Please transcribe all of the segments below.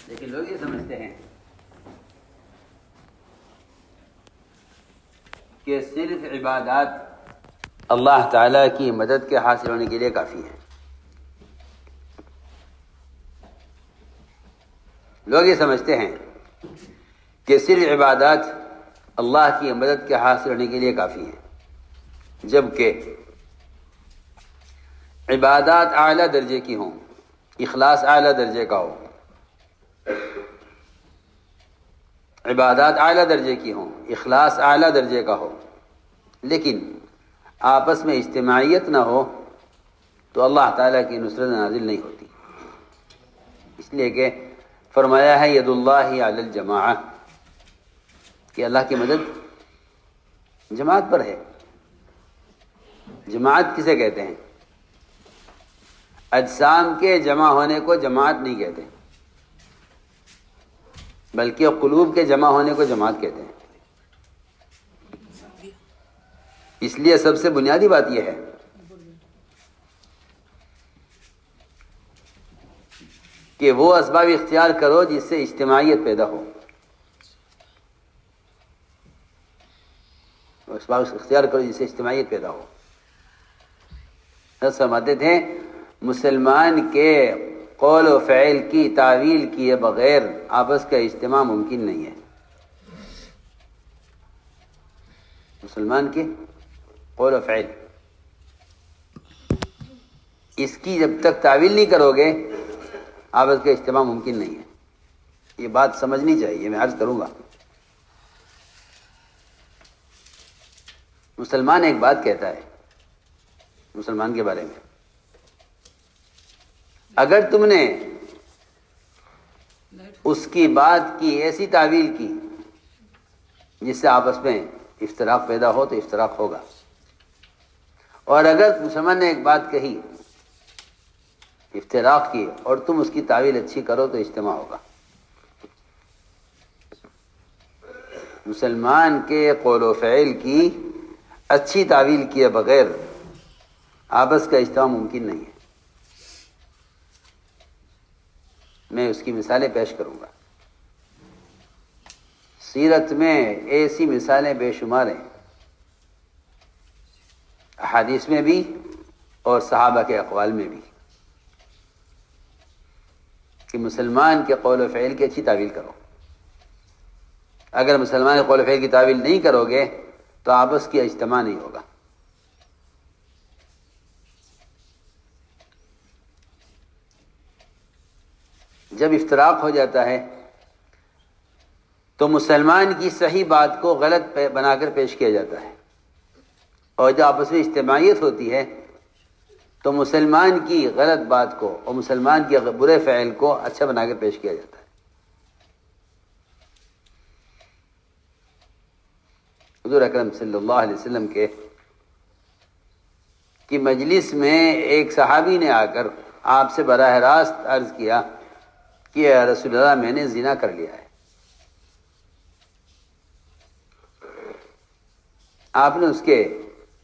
لیکن لوگ یہ سمجھتے ہیں کہ صرف عبادات اللہ تعالیٰ کی مدد کے حاصل ہونے کے لیے کافی ہے. لوگ یہ سمجھتے ہیں کہ صرف عبادات اللہ کی مدد کے حاصل ہونے کے لیے کافی ہیں، جبکہ عبادات اعلیٰ درجے کی ہوں، اخلاص اعلیٰ درجے کا ہو، عبادات اعلیٰ درجے کی ہوں، اخلاص اعلیٰ درجے کا ہو، لیکن آپس میں اجتماعیت نہ ہو تو اللہ تعالیٰ کی نصرت نازل نہیں ہوتی. اس لیے کہ فرمایا ہے ید اللہ علی الجماعہ، کہ اللہ کی مدد جماعت پر ہے. جماعت کسے کہتے ہیں؟ اجسام کے جمع ہونے کو جماعت نہیں کہتے، بلکہ قلوب کے جمع ہونے کو جماعت کہتے ہیں. اس لیے سب سے بنیادی بات یہ ہے کہ وہ اسباب اختیار کرو جس سے اجتماعیت پیدا ہو. وہ اسباب اختیار کرو جس سے اجتماعیت پیدا ہو. فرماتے تھے مسلمان کے قول و فعل کی تعویل کیے بغیر آپس کا اجتماع ممکن نہیں ہے. مسلمان کے قول و فعل، اس کی جب تک تعویل نہیں کرو گے آپس کا اجتماع ممکن نہیں ہے. یہ بات سمجھنی چاہیے، میں عرض کروں گا. مسلمان ایک بات کہتا ہے مسلمان کے بارے میں، اگر تم نے اس کی بات کی ایسی تعویل کی جس سے آپس میں افتراق پیدا ہو تو افتراق ہوگا، اور اگر مسلمان نے ایک بات کہی افتراق کی اور تم اس کی تعویل اچھی کرو تو اجتماع ہوگا. مسلمان کے قول و فعل کی اچھی تعویل کیے بغیر آپس کا اجتماع ممکن نہیں ہے. میں اس کی مثالیں پیش کروں گا. سیرت میں ایسی مثالیں بے شمار ہیں، احادیث میں بھی اور صحابہ کے اقوال میں بھی، کہ مسلمان کے قول و فعل کی اچھی تعویل کرو. اگر مسلمان کے قول و فعل کی تعویل نہیں کرو گے تو آپس کی اجتماع نہیں ہوگا. جب افتراق ہو جاتا ہے تو مسلمان کی صحیح بات کو غلط بنا کر پیش کیا جاتا ہے، اور جب آپس میں اجتماعیت ہوتی ہے تو مسلمان کی غلط بات کو اور مسلمان کے برے فعل کو اچھا بنا کر پیش کیا جاتا ہے. حضور اکرم صلی اللہ علیہ وسلم کی مجلس میں ایک صحابی نے آ کر آپ سے براہ راست عرض کیا کہ یا رسول اللہ میں نے زنا کر لیا ہے. آپ نے اس کے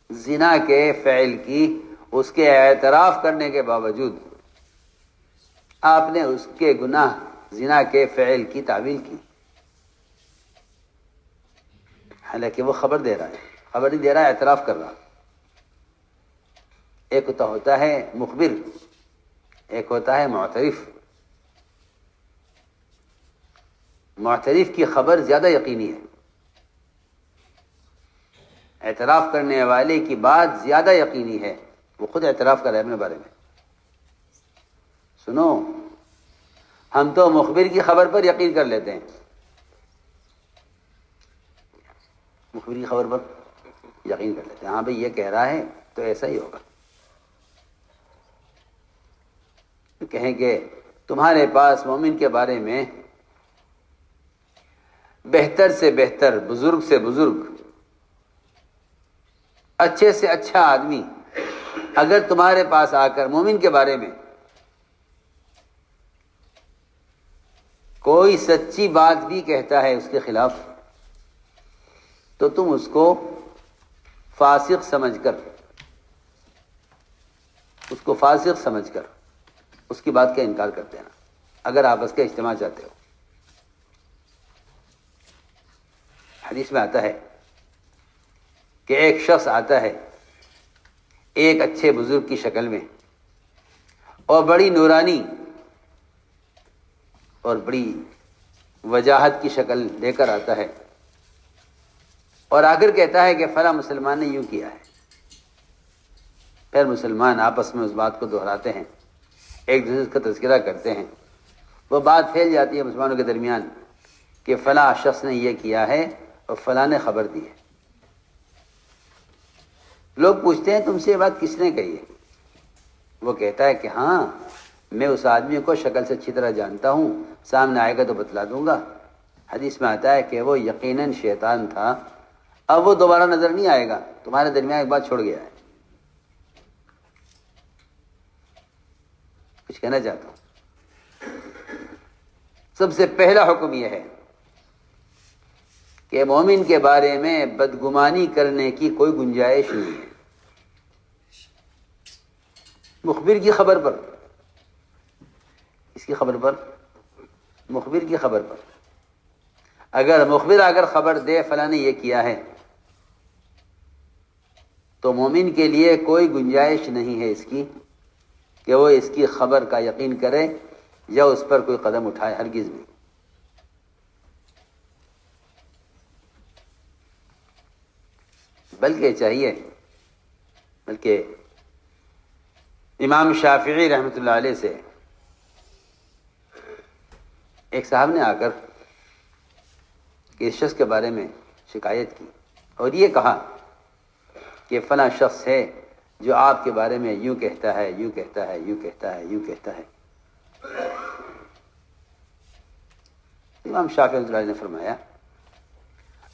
زنا کے فعل کی، اس کے اعتراف کرنے کے باوجود آپ نے اس کے گناہ زنا کے فعل کی تعویل کی، حالانکہ وہ خبر دے رہا ہے، خبر نہیں دے رہا ہے، اعتراف کر رہا. ایک ہوتا ہے مخبر، ایک ہوتا ہے معترف. معترف کی خبر زیادہ یقینی ہے، اعتراف کرنے والے کی بات زیادہ یقینی ہے. وہ خود اعتراف کر رہا ہے اپنے بارے میں. سنو، ہم تو مخبر کی خبر پر یقین کر لیتے ہیں، مخبر کی خبر پر یقین کر لیتے ہیں. ہاں بھئی یہ کہہ رہا ہے تو ایسا ہی ہوگا. کہیں کہ تمہارے پاس مومن کے بارے میں بہتر سے بہتر، بزرگ سے بزرگ، اچھے سے اچھا آدمی اگر تمہارے پاس آ کر مومن کے بارے میں کوئی سچی بات بھی کہتا ہے اس کے خلاف، تو تم اس کو فاسق سمجھ کر اس کی بات کا انکار کر دینا. اگر آپس کا اجتماع چاہتے ہو۔ حدیث میں آتا ہے کہ ایک شخص آتا ہے ایک اچھے بزرگ کی شکل میں اور بڑی نورانی اور بڑی وجاہت کی شکل لے کر آتا ہے اور آ کر کہتا ہے کہ فلاں مسلمان نے یوں کیا ہے۔ پھر مسلمان آپس میں اس بات کو دہراتے ہیں، ایک دوسرے کا تذکرہ کرتے ہیں، وہ بات پھیل جاتی ہے مسلمانوں کے درمیان کہ فلاں شخص نے یہ کیا ہے اور فلاں نے خبر دی ہے۔ لوگ پوچھتے ہیں تم سے یہ بات کس نے کہی ہے؟ وہ کہتا ہے کہ ہاں میں اس آدمی کو شکل سے اچھی طرح جانتا ہوں، سامنے آئے گا تو بتلا دوں گا۔ حدیث میں آتا ہے کہ وہ یقیناً شیطان تھا، اب وہ دوبارہ نظر نہیں آئے گا، تمہارے درمیان ایک بات چھوڑ گیا ہے۔ کچھ کہنا چاہتا ہوں، سب سے پہلا حکم یہ ہے کہ مومن کے بارے میں بدگمانی کرنے کی کوئی گنجائش نہیں ہے۔ مخبر کی خبر پر، اس کی خبر پر، مخبر کی خبر پر اگر مخبر اگر خبر دے فلاں نے یہ کیا ہے تو مومن کے لیے کوئی گنجائش نہیں ہے اس کی کہ وہ اس کی خبر کا یقین کرے یا اس پر کوئی قدم اٹھائے، ہرگز نہیں۔ بلکہ امام شافعی رحمۃ اللہ علیہ سے ایک صاحب نے آ کر اس شخص کے بارے میں شکایت کی اور یہ کہا کہ فلاں شخص ہے جو آپ کے بارے میں یوں کہتا ہے، یوں کہتا ہے، یوں کہتا ہے، یوں کہتا ہے۔ امام شافعی رحمۃ اللہ علیہ نے فرمایا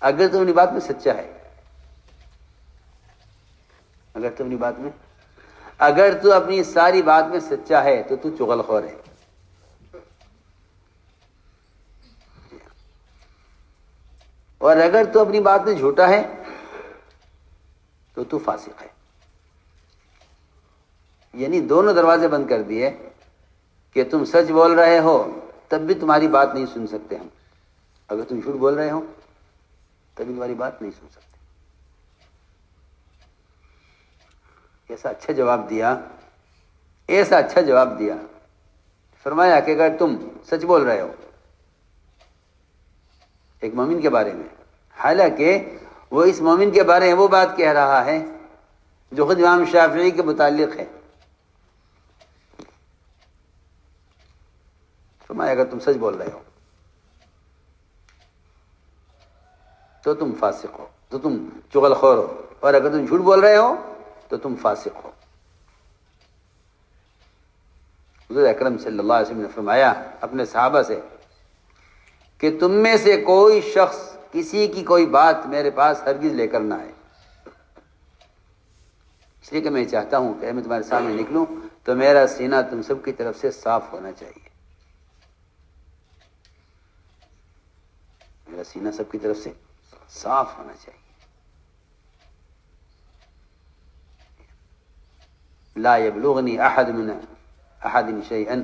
اگر تو اپنی بات میں سچا ہے، اگر تو اپنی ساری بات میں سچا ہے تو چغل خور ہے، اور اگر تو اپنی بات میں جھوٹا ہے تو فاسق ہے۔ یعنی دونوں دروازے بند کر دیے کہ تم سچ بول رہے ہو تب بھی تمہاری بات نہیں سن سکتے ہم، اگر تم جھوٹ بول رہے ہو تب بھی تمہاری بات نہیں سن سکتے۔ ایسا اچھا جواب دیا، فرمایا کہ اگر تم سچ بول رہے ہو ایک مومن کے بارے میں، حالانکہ وہ اس مومن کے بارے میں وہ بات کہہ رہا ہے جو خود امام شافعی کے متعلق ہے، فرمایا اگر تم سچ بول رہے ہو تو تم فاسق ہو، تو تم چغل خور ہو، اور اگر تم جھوٹ بول رہے ہو تو تم فاسق ہو۔ حضور اکرم صلی اللہ علیہ وسلم نے فرمایا اپنے صحابہ سے کہ تم میں سے کوئی شخص کسی کی کوئی بات میرے پاس ہرگز لے کر نہ آئے، اس لیے کہ میں چاہتا ہوں کہ میں تمہارے سامنے نکلوں تو میرا سینہ تم سب کی طرف سے صاف ہونا چاہیے، میرا سینہ سب کی طرف سے صاف ہونا چاہیے۔ لا يبلغني احد من احد شيئا،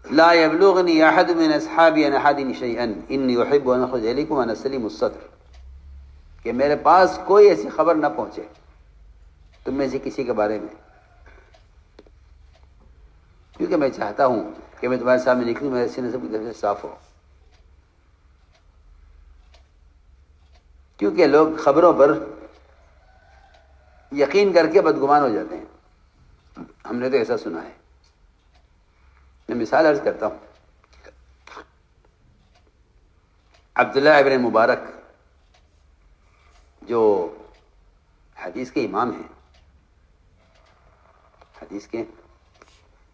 لا يبلغني احد من اصحابي ان احد شيئا اني احب ان اخرج اليكم وانا سليم الصدر، کہ میرے پاس کوئی ایسی خبر نہ پہنچے تم میں سے کسی کے بارے میں، کیونکہ میں چاہتا ہوں کہ میں تمہارے سامنے نکلوں میرے سینے سب کی طرف سے صاف ہو، کیونکہ لوگ خبروں پر یقین کر کے بدگمان ہو جاتے ہیں۔ ہم نے تو ایسا سنا ہے، میں مثال عرض کرتا ہوں۔ عبداللہ ابن مبارک جو حدیث کے امام ہیں،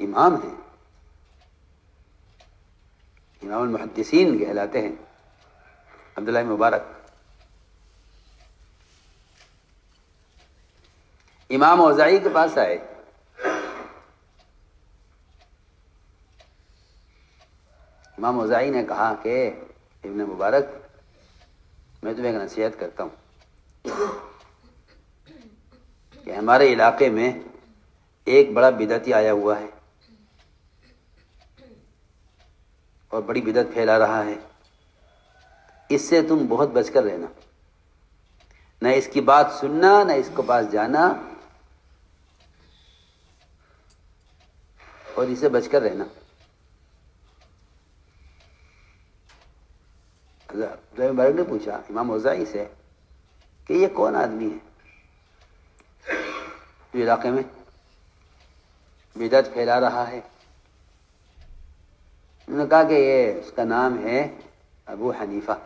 امام المحدثین کہلاتے ہیں عبداللہ ابن مبارک، امام اوزاعی کے پاس آئے، امام اوزاعی نے کہا کہ ابن مبارک میں تمہیں ایک نصیحت کرتا ہوں کہ ہمارے علاقے میں ایک بڑا بدعتی آیا ہوا ہے، اور بڑی بدعت پھیلا رہا ہے، اس سے تم بہت بچ کر رہنا، نہ اس کی بات سننا، نہ اس کو پاس جانا، اور اسے بچ کر رہنا۔ حضرت مبارک نے پوچھا امام اوزاعی سے کہ یہ کون آدمی ہے جو علاقے میں بدعت پھیلا رہا ہے؟ انہوں نے کہا کہ یہ اس کا نام ہے ابو حنیفہ۔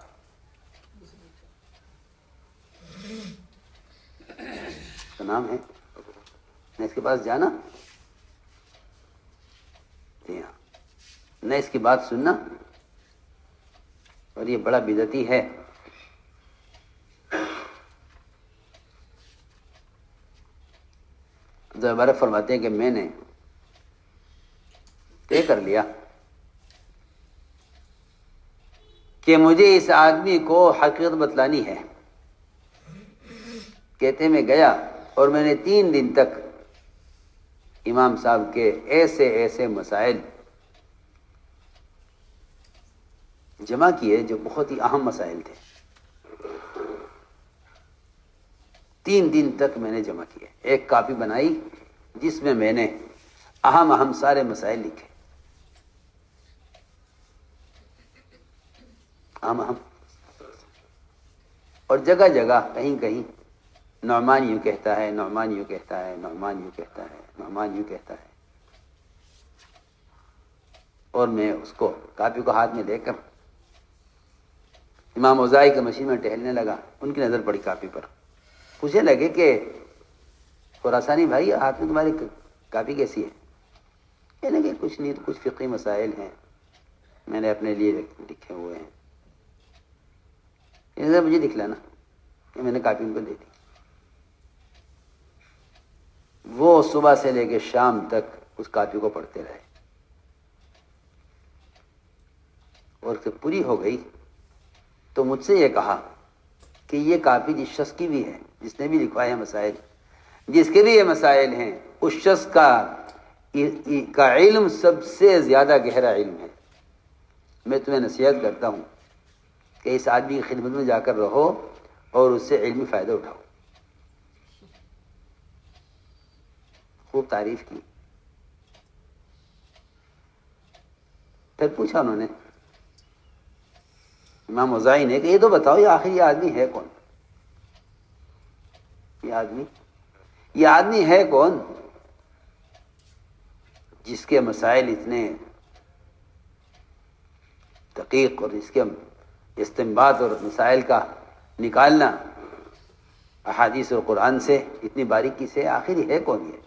اس کا نام ہے، نہ اس کے پاس جانا، جی ہاں، نہ اس کی بات سننا، اور یہ بڑا بدعتی ہے۔ دوبارہ فرماتے ہیں کہ میں نے طے کر لیا کہ مجھے اس آدمی کو حقیقت بتلانی ہے۔ کہتے میں گیا اور میں نے 3 دن تک امام صاحب کے ایسے ایسے مسائل جمع کیے جو بہت ہی اہم مسائل تھے۔ 3 دن تک میں نے جمع کیے، ایک کاپی بنائی جس میں نے اہم سارے مسائل لکھے، اہم اور جگہ جگہ کہیں کہیں نعمان یوں کہتا ہے، نعمان یوں کہتا ہے، نعمان یوں کہتا ہے، نعمان یوں کہتا ہے، اور میں اس کو کاپی کو ہاتھ میں لے کر امام اوزاعی کے مشین میں ٹہلنے لگا۔ ان کی نظر پڑی کاپی پر، پوچھنے لگے کہ خراسانی بھائی ہاتھ میں تمہاری کاپی کیسی ہے؟ کہنے کہ کچھ نہیں، کچھ فقہی مسائل ہیں میں نے اپنے لیے لکھے ہوئے ہیں، یہ مجھے دکھلانا، کہ میں نے کاپی ان کو دے دی۔ وہ صبح سے لے کے شام تک اس کاپی کو پڑھتے رہے، اور جب پوری ہو گئی تو مجھ سے یہ کہا کہ یہ کاپی جس شخص کی بھی ہے، جس نے بھی لکھوائے ہیں مسائل، جس کے بھی یہ مسائل ہیں، اس شخص کا علم سب سے زیادہ گہرا علم ہے۔ میں تمہیں نصیحت کرتا ہوں کہ اس آدمی کی خدمت میں جا کر رہو اور اس سے علمی فائدہ اٹھاؤ۔ خوب تعریف کی۔ پھر پوچھا انہوں نے امام اوزاعی نے کہ یہ تو بتاؤ یہ آخر یہ آدمی ہے کون؟ یہ آدمی ہے کون جس کے مسائل اتنے دقیق، اور اس کے استنباط اور مسائل کا نکالنا احادیث اور قرآن سے اتنی باریکی سے، آخر ہے کون یہ؟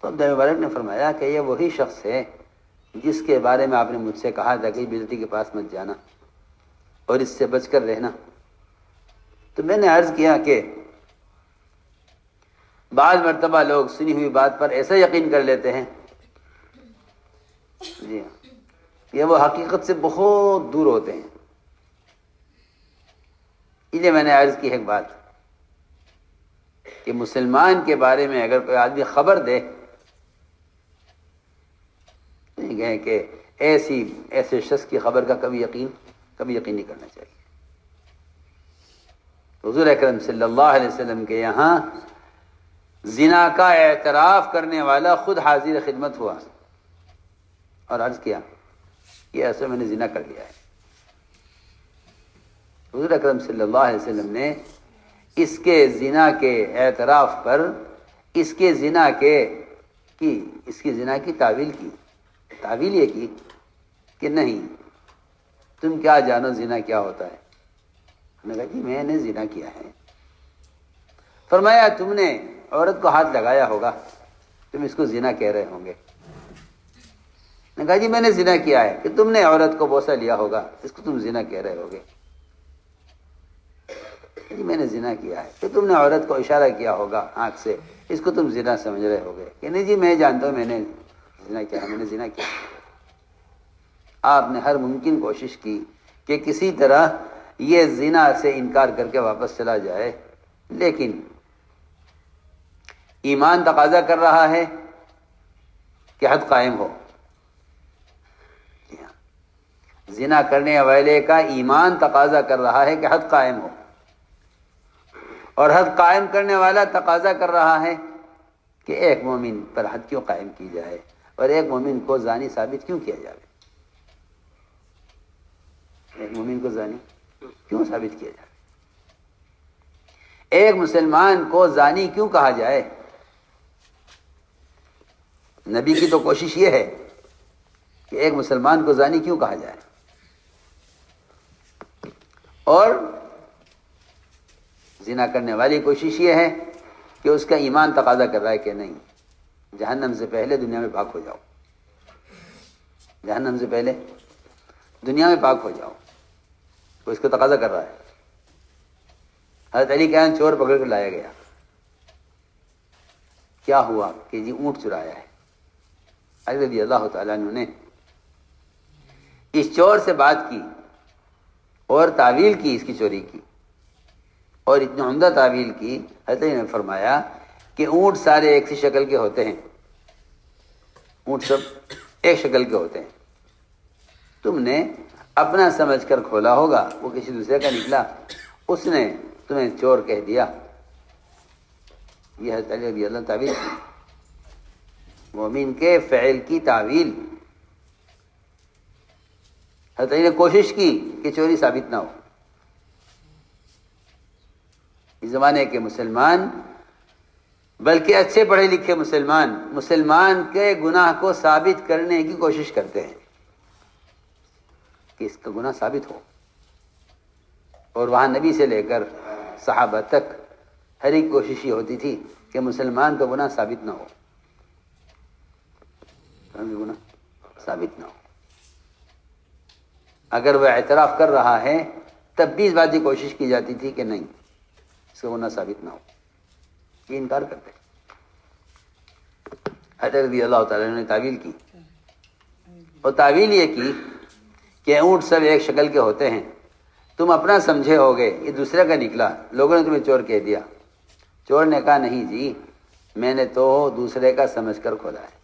تو عبداللہ مبارک نے فرمایا کہ یہ وہی شخص ہے جس کے بارے میں آپ نے مجھ سے کہا تھا کہ بدعتی کے پاس مت جانا اور اس سے بچ کر رہنا۔ تو میں نے عرض کیا کہ بعض مرتبہ لوگ سنی ہوئی بات پر ایسا یقین کر لیتے ہیں، جی ہاں، یہ وہ حقیقت سے بہت دور ہوتے ہیں۔ اس لیے میں نے عرض کی ایک بات کہ مسلمان کے بارے میں اگر کوئی آدمی خبر دے کہ ایسے شخص کی خبر کا کبھی یقین نہیں کرنا چاہیے۔ حضور اکرم صلی اللہ علیہ وسلم کے یہاں زنا کا اعتراف کرنے والا خود حاضر خدمت ہوا اور عرض کیا کہ ایسا میں نے زنا کر لیا ہے۔ حضور اکرم صلی اللہ علیہ وسلم نے اس کے زنا کے اعتراف پر اس کی زنا کی تعویل کی۔ تعویل یہ کی کہ نہیں تم کیا جانو زنا کیا ہوتا ہے؟ میں نے کہا جی میں نے زنا کیا ہے۔ فرمایا تم نے عورت کو ہاتھ لگایا ہوگا، تم اس کو زنا کہہ رہے ہوں گے۔ میں نے کہا جی میں نے زنا کیا ہے کہ تم نے عورت کو بوسہ لیا ہوگا، اس کو تم زنا کہہ رہے ہوگے۔ جی میں نے زنا کیا ہے کہ تم نے عورت کو اشارہ کیا ہوگا آنکھ سے، اس کو تم زنا سمجھ رہے ہوگے کہ نہیں جی میں جانتا ہوں میں نے زنا کیا ہے، میں نے زنا کیا۔ آپ نے ہر ممکن کوشش کی کہ کسی طرح یہ زنا سے انکار کر کے واپس چلا جائے، لیکن ایمان تقاضا کر رہا ہے کہ حد قائم ہو۔ زنا کرنے والے کا ایمان تقاضا کر رہا ہے کہ حد قائم ہو، اور حد قائم کرنے والا تقاضا کر رہا ہے کہ ایک مومن پر حد کیوں قائم کی جائے اور ایک مومن کو زانی ثابت کیوں کیا جائے، ایک مومن کو زانی کیوں ثابت کیا جائے، ایک مسلمان کو زانی کیوں کہا جائے۔ نبی کی تو کوشش یہ ہے کہ ایک مسلمان کو زانی کیوں کہا جائے، اور زنا کرنے والی کوشش یہ ہے کہ اس کا ایمان تقاضا کر رہا ہے کہ نہیں، جہنم سے پہلے دنیا میں پاک ہو جاؤ، جہنم سے پہلے دنیا میں پاک ہو جاؤ، تو اس کو تقاضا کر رہا ہے۔ حضرت علی کے یہاں چور پکڑ کر لایا گیا، کیا ہوا کہ جی اونٹ چرایا ہے۔ علی رضی اللہ تعالیٰ عنہ نے اس چور سے بات کی اور تعویل کی اس کی چوری کی، اور اتنی عمدہ تعویل کی، حضرت علی نے فرمایا کہ اونٹ سارے ایک سی شکل کے ہوتے ہیں، اونٹ سب ایک شکل کے ہوتے ہیں، تم نے اپنا سمجھ کر کھولا ہوگا، وہ کسی دوسرے کا نکلا، اس نے تمہیں چور کہہ دیا۔ یہ حضرت علی رضی اللہ تعویل کی، مومن کے فعل کی تعویل۔ حضرت علی نے کوشش کی کہ چوری ثابت نہ ہو۔ اس زمانے کے مسلمان، بلکہ اچھے پڑھے لکھے مسلمان کے گناہ کو ثابت کرنے کی کوشش کرتے ہیں کہ اس کا گناہ ثابت ہو، اور وہاں نبی سے لے کر صحابہ تک ہر ایک کوشش یہ ہوتی تھی کہ مسلمان کا گناہ ثابت نہ ہو، گناہ ثابت نہ ہو۔ اگر وہ اعتراف کر رہا ہے تب بھی اس بات کی کوشش کی جاتی تھی کہ نہیں، اس کا گناہ ثابت نہ ہو، یہ انکار کرتے۔ حضرت رضی اللہ تعالیٰ نے تعویل کی، اور تعویل یہ کی کہ اونٹ سب ایک شکل کے ہوتے ہیں، تم اپنا سمجھے ہوگے، یہ دوسرے کا نکلا، لوگوں نے تمہیں چور کہہ دیا۔ چور نے کہا نہیں جی، میں نے تو دوسرے کا سمجھ کر کھولا ہے،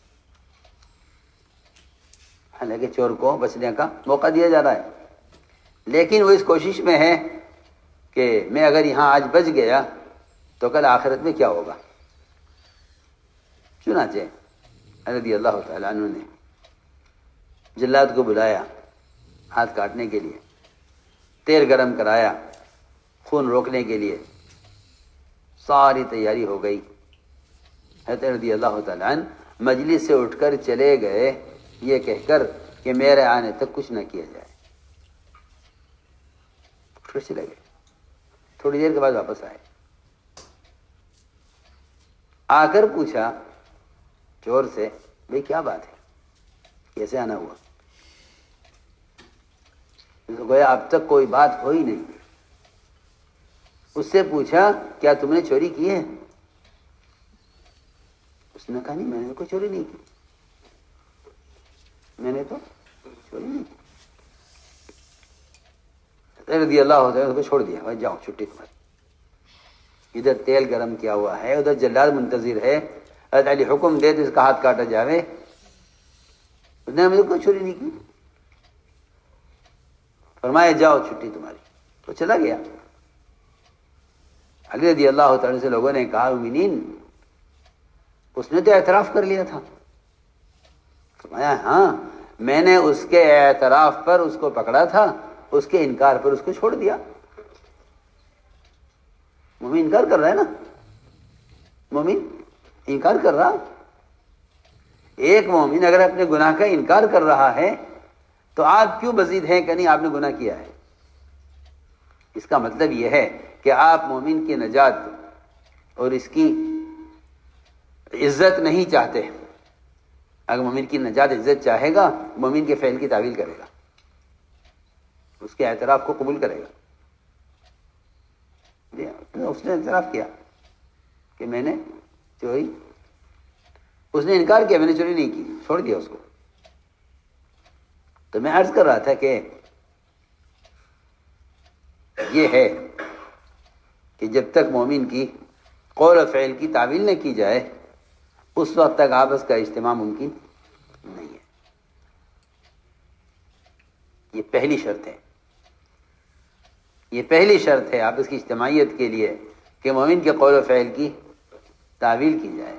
حالانکہ چور کو بچنے کا موقع دیا جا رہا ہے، لیکن وہ اس کوشش میں ہے کہ میں اگر یہاں آج بچ گیا تو کل آخرت میں کیا ہوگا۔ چنانچہ رضی اللہ تعالیٰ عنہ نے جلاد کو بلایا ہاتھ کاٹنے کے لیے، تیل گرم کرایا خون روکنے کے لیے، ساری تیاری ہو گئی۔ حضرت رضی اللہ تعالیٰ عنہ مجلس سے اٹھ کر چلے گئے یہ کہہ کر کہ میرے آنے تک کچھ نہ کیا جائے، پھر چلے گئے۔ تھوڑی دیر کے بعد واپس آئے، آ کر پوچھا چور سے، بھئی کیا بات ہے، کیسے آنا ہوا؟ گویا اب تک کوئی بات ہو ہی نہیں۔ اس سے پوچھا کیا تم نے چوری کی ہے؟ اس نے کہا نہیں، میں نے کوئی چوری نہیں کی، میں نے تو چوری نہیں کی۔ رضی اللہ عنہ کو چھوڑ دیا، بھائی جاؤ چھٹی تمہاری۔ ادھر تیل گرم کیا ہوا ہے، ادھر جلاد منتظر ہے، حضرت علی حکم دے تو اس کا ہاتھ کاٹا جاوے، اس نے مجھے کوئی چوری نہیں کی، فرمایا جاؤ چھٹی تمہاری، تو چلا گیا۔ علی رضی اللہ تعالی سے لوگوں نے کہا مومنین، اس نے تو اعتراف کر لیا تھا۔ فرمایا ہاں، میں نے اس کے اعتراف پر اس کو پکڑا تھا، اس کے انکار پر اس کو چھوڑ دیا۔ مومن انکار کر رہا ہے نا، مومن انکار کر رہا۔ ایک مومن اگر اپنے گناہ کا انکار کر رہا ہے تو آپ کیوں مزید ہیں کہ نہیں آپ نے گناہ کیا ہے؟ اس کا مطلب یہ ہے کہ آپ مومن کی نجات اور اس کی عزت نہیں چاہتے۔ اگر مومن کی نجات عزت چاہے گا، مومن کے فعل کی تعویل کرے گا، اس کے اعتراف کو قبول کرے گا۔ اس نے اعتراف کیا کہ میں نے چوری، اس نے انکار کیا میں نے چوری نہیں کی، چھوڑ دیا اس کو۔ تو میں عرض کر رہا تھا کہ یہ ہے کہ جب تک مومن کی قول و فعل کی تعویل نہ کی جائے اس وقت تک آپس کا اجتماع ممکن نہیں ہے۔ یہ پہلی شرط ہے، یہ پہلی شرط ہے آپس کی اجتماعیت کے لیے کہ مومن کے قول و فعل کی تعویل کی جائے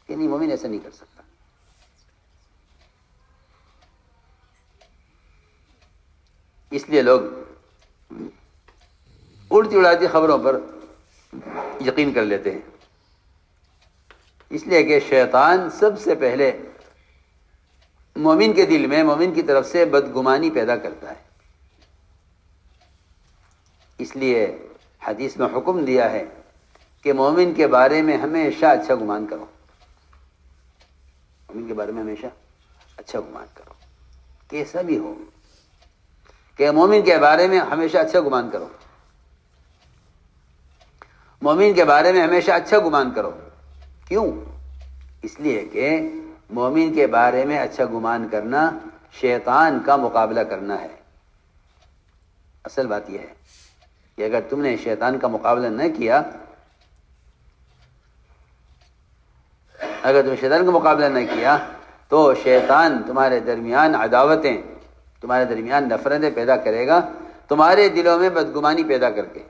کہ نہیں، مومن ایسا نہیں کر سکتا۔ اس لیے لوگ اڑتی اڑاتی خبروں پر یقین کر لیتے ہیں، اس لیے کہ شیطان سب سے پہلے مومن کے دل میں مومن کی طرف سے بدگمانی پیدا کرتا ہے۔ اس لیے حدیث میں حکم دیا ہے کہ مومن کے بارے میں ہمیشہ اچھا گمان کرو، مومن کے بارے میں ہمیشہ اچھا گمان کرو، کیسا بھی ہو، کہ مومن کے بارے میں ہمیشہ اچھا گمان کرو، مومن کے بارے میں ہمیشہ اچھا گمان کرو۔ کیوں؟ اس لیے کہ مومن کے بارے میں اچھا گمان کرنا شیطان کا مقابلہ کرنا ہے۔ اصل بات یہ ہے کہ اگر تم نے شیطان کا مقابلہ نہ کیا، اگر تم شیطان کا مقابلہ نہ کیا تو شیطان تمہارے درمیان عداوتیں، تمہارے درمیان نفرتیں پیدا کرے گا، تمہارے دلوں میں بدگمانی پیدا کر کے۔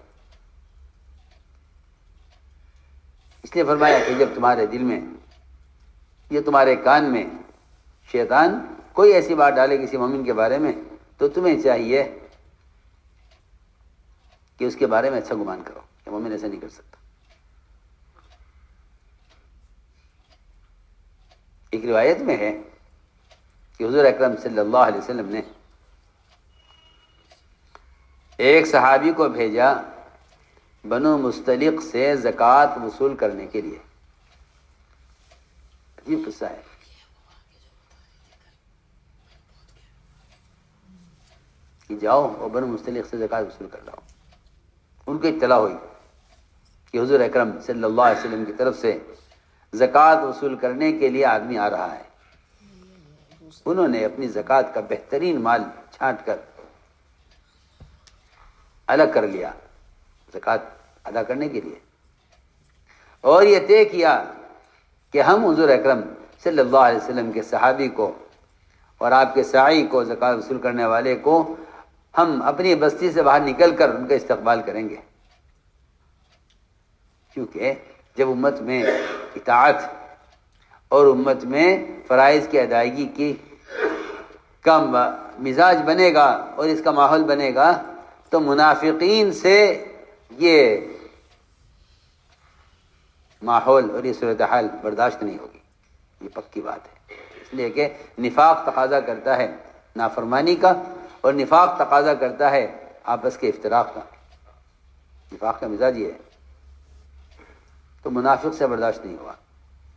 اس لیے فرمایا کہ جب تمہارے دل میں یا تمہارے کان میں شیطان کوئی ایسی بات ڈالے کسی مومن کے بارے میں، تو تمہیں چاہیے کہ اس کے بارے میں اچھا گمان کرو کہ مومن ایسا نہیں کر سکتا۔ ایک روایت میں ہے کہ حضور اکرم صلی اللہ علیہ وسلم نے ایک صحابی کو بھیجا بنو مستلق سے زکوٰۃ وصول کرنے کے لیے۔ عجیب قصہ ہے۔ کہ جاؤ اور بنو مستلق سے زکوٰۃ وصول کر لاؤ۔ ان کو اطلاع ہوئی کہ حضور اکرم صلی اللہ علیہ وسلم کی طرف سے زکوٰۃ وصول کرنے کے لیے آدمی آ رہا ہے۔ انہوں نے اپنی زکوٰۃ کا بہترین مال چھانٹ کر الگ کر لیا زکوٰۃ ادا کرنے کے لیے، اور یہ طے کیا کہ ہم حضور اکرم صلی اللہ علیہ وسلم کے صحابی کو اور آپ کے ساعی کو، زکوٰۃ وصول کرنے والے کو، ہم اپنی بستی سے باہر نکل کر ان کا استقبال کریں گے، کیونکہ جب امت میں اطاعت اور امت میں فرائض کی ادائیگی کی کا مزاج بنے گا اور اس کا ماحول بنے گا تو منافقین سے یہ ماحول اور یہ صورتحال برداشت نہیں ہوگی، یہ پکی بات ہے۔ اس لیے کہ نفاق تقاضا کرتا ہے نافرمانی کا، اور نفاق تقاضا کرتا ہے آپس کے افتراق کا۔ نفاق کا مزاج یہ ہے، تو منافق سے برداشت نہیں ہوا۔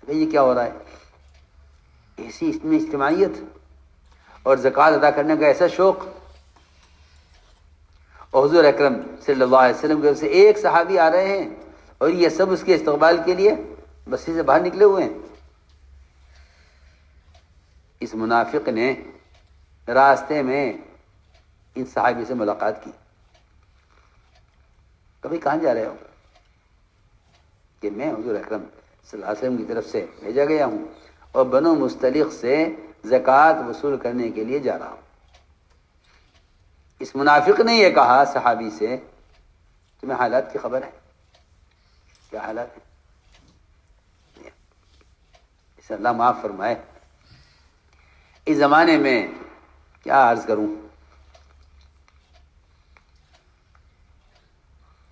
کہ یہ کیا ہو رہا ہے؟ ایسی اس میں اجتماعیت اور زکوٰۃ ادا کرنے کا ایسا شوق، اور حضور اکرم صلی اللہ علیہ وسلم کی طرف سے ایک صحابی آ رہے ہیں اور یہ سب اس کے استقبال کے لیے بستی سے باہر نکلے ہوئے ہیں۔ اس منافق نے راستے میں ان صحابی سے ملاقات کی۔ کبھی کہاں جا رہے ہو؟ کہ میں حضور اکرم صلی اللہ علیہ وسلم کی طرف سے بھیجا گیا ہوں اور بنو مستلق سے زکوٰۃ وصول کرنے کے لیے جا رہا ہوں۔ اس منافق نے یہ کہا صحابی سے، تمہیں حالات کی خبر ہے؟ کیا حالات ہیں؟ اسے اللہ معاف فرمائے، اس زمانے میں کیا عرض کروں،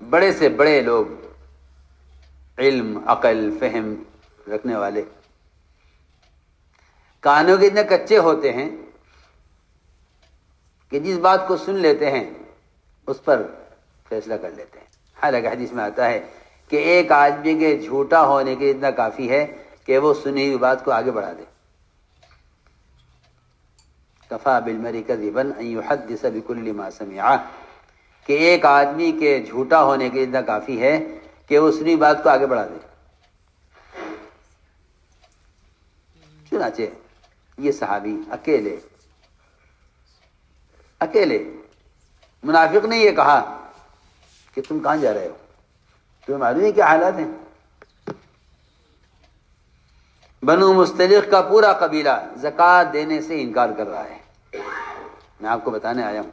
بڑے سے بڑے لوگ، علم، عقل، فہم رکھنے والے، کانوں کے اتنے کچے ہوتے ہیں کہ جس بات کو سن لیتے ہیں اس پر فیصلہ کر لیتے ہیں۔ حالانکہ حدیث میں آتا ہے کہ ایک آدمی کے جھوٹا ہونے کے اتنا کافی ہے کہ وہ سنی ہوئی بات کو آگے بڑھا دے۔ کفا بالمرء کذبا ان یحدث بکل ما سمع، کہ ایک آدمی کے جھوٹا ہونے کے اتنا کافی ہے کہ وہ سنی بات کو آگے بڑھا دے۔ چنانچہ یہ صحابی اکیلے منافق نے یہ کہا کہ تم کہاں جا رہے ہو؟ تمہیں معلوم ہے کیا حالات ہیں؟ بنو مستلق کا پورا قبیلہ زکوٰۃ دینے سے انکار کر رہا ہے، میں آپ کو بتانے آیا ہوں.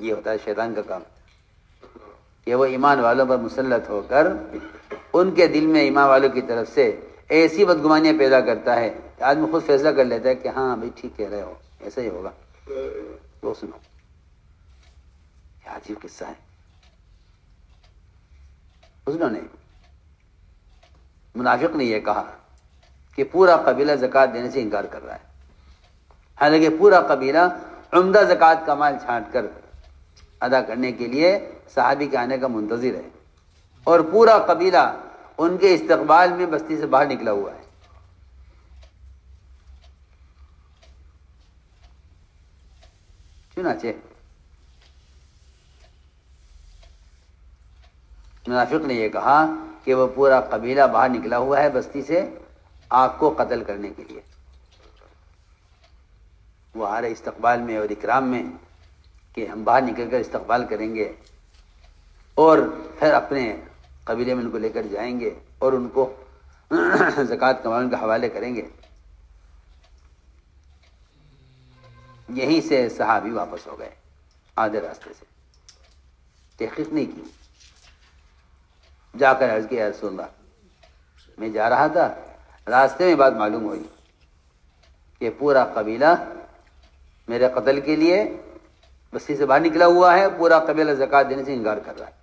یہ ہوتا ہے شیطان کا کام کہ وہ ایمان والوں پر مسلط ہو کر ان کے دل میں ایمان والوں کی طرف سے ایسی بدگمانیاں پیدا کرتا ہے کہ آدمی خود فیصلہ کر لیتا ہے کہ ہاں بھائی ٹھیک کہہ رہے ہو، ایسا ہی ہوگا. تو سنو کیا عجیب قصہ ہے. انہوں نے منافق نے یہ کہا کہ پورا قبیلہ زکوٰۃ دینے سے انکار کر رہا ہے، حالانکہ پورا قبیلہ عمدہ زکوٰۃ کا مال چھانٹ کر ادا کرنے کے لیے صحابی کے آنے کا منتظر ہے، اور پورا قبیلہ ان کے استقبال میں بستی سے باہر نکلا ہوا ہے. چنانچہ منافق نے یہ کہا کہ وہ پورا قبیلہ باہر نکلا ہوا ہے بستی سے آپ کو قتل کرنے کے لیے. وہ آ رہے استقبال میں اور اکرام میں کہ ہم باہر نکل کر استقبال کریں گے اور پھر اپنے قبیلے میں ان کو لے کر جائیں گے اور ان کو زکوٰۃ کا مال کے حوالے کریں گے. یہیں سے صحابی واپس ہو گئے آدھے راستے سے، تحقیق نہیں کی. جا کر عرض کیا رسول اللہ میں جا رہا تھا، راستے میں بات معلوم ہوئی کہ پورا قبیلہ میرے قتل کے لیے بستی سے باہر نکلا ہوا ہے، پورا قبیلہ زکوٰۃ دینے سے انکار کر رہا ہے.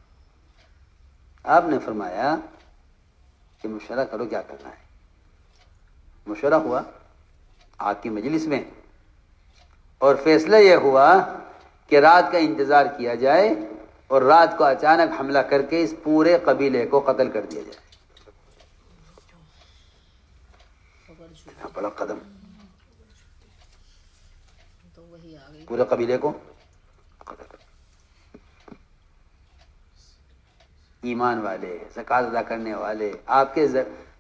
آپ نے فرمایا کہ مشورہ کرو کیا کرنا ہے. مشورہ ہوا آپ کی مجلس میں اور فیصلہ یہ ہوا کہ رات کا انتظار کیا جائے اور رات کو اچانک حملہ کر کے اس پورے قبیلے کو قتل کر دیا جائے. بڑا قدم، پورے قبیلے کو قتل کر. ایمان والے، زکوٰۃ ادا کرنے والے، آپ کے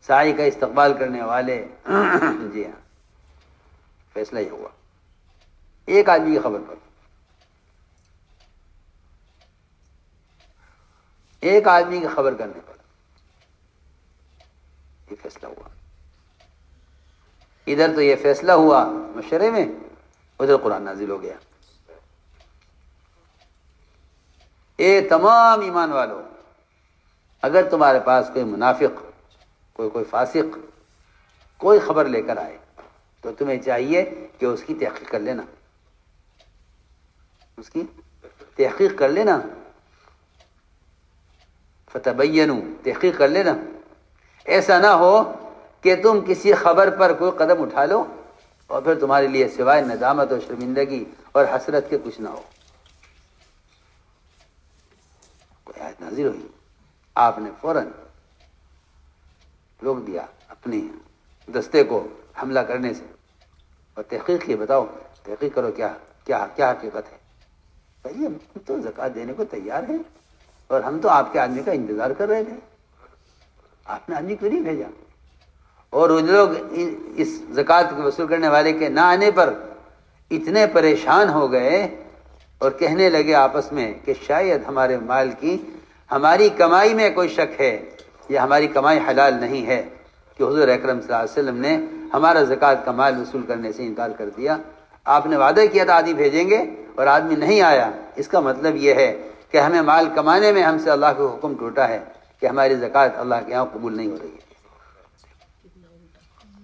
سائی کا استقبال کرنے والے. جی ہاں، فیصلہ یہ ہوا ایک آدمی کی خبر پر، ایک آدمی کی خبر کرنے پر یہ فیصلہ ہوا. ادھر تو یہ فیصلہ ہوا مشورے میں، ادھر قرآن نازل ہو گیا. اے تمام ایمان والوں، اگر تمہارے پاس کوئی منافق، کوئی فاسق کوئی خبر لے کر آئے تو تمہیں چاہیے کہ اس کی تحقیق کر لینا، اس کی تحقیق کر لینا. فتبینوا، تحقیق کر لینا. ایسا نہ ہو کہ تم کسی خبر پر کوئی قدم اٹھا لو اور پھر تمہارے لیے سوائے ندامت اور شرمندگی اور حسرت کے کچھ نہ ہو. کوئی آیت نازل ہوئی، آپ نے فوراً روک دیا اپنے دستے کو حملہ کرنے سے اور تحقیق کی. بتاؤ تحقیق کرو کیا کیا کیا حقیقت ہے. بھائی ہم تو زکوٰۃ دینے کو تیار ہیں اور ہم تو آپ کے آدمی کا انتظار کر رہے تھے، آپ نے آدمی کیوں نہیں بھیجا؟ اور وہ لوگ اس زکوٰۃ کو وصول کرنے والے کے نہ آنے پر اتنے پریشان ہو گئے اور کہنے لگے آپس میں کہ شاید ہمارے مال کی، ہماری کمائی میں کوئی شک ہے یا ہماری کمائی حلال نہیں ہے کہ حضور اکرم صلی اللہ علیہ وسلم نے ہمارا زکوٰۃ کا مال وصول کرنے سے انکار کر دیا. آپ نے وعدہ کیا تھا آدمی بھیجیں گے اور آدمی نہیں آیا. اس کا مطلب یہ ہے کہ ہمیں مال کمانے میں ہم سے اللہ کا حکم ٹوٹا ہے کہ ہماری زکوٰۃ اللہ کے یہاں قبول نہیں ہو رہی ہے.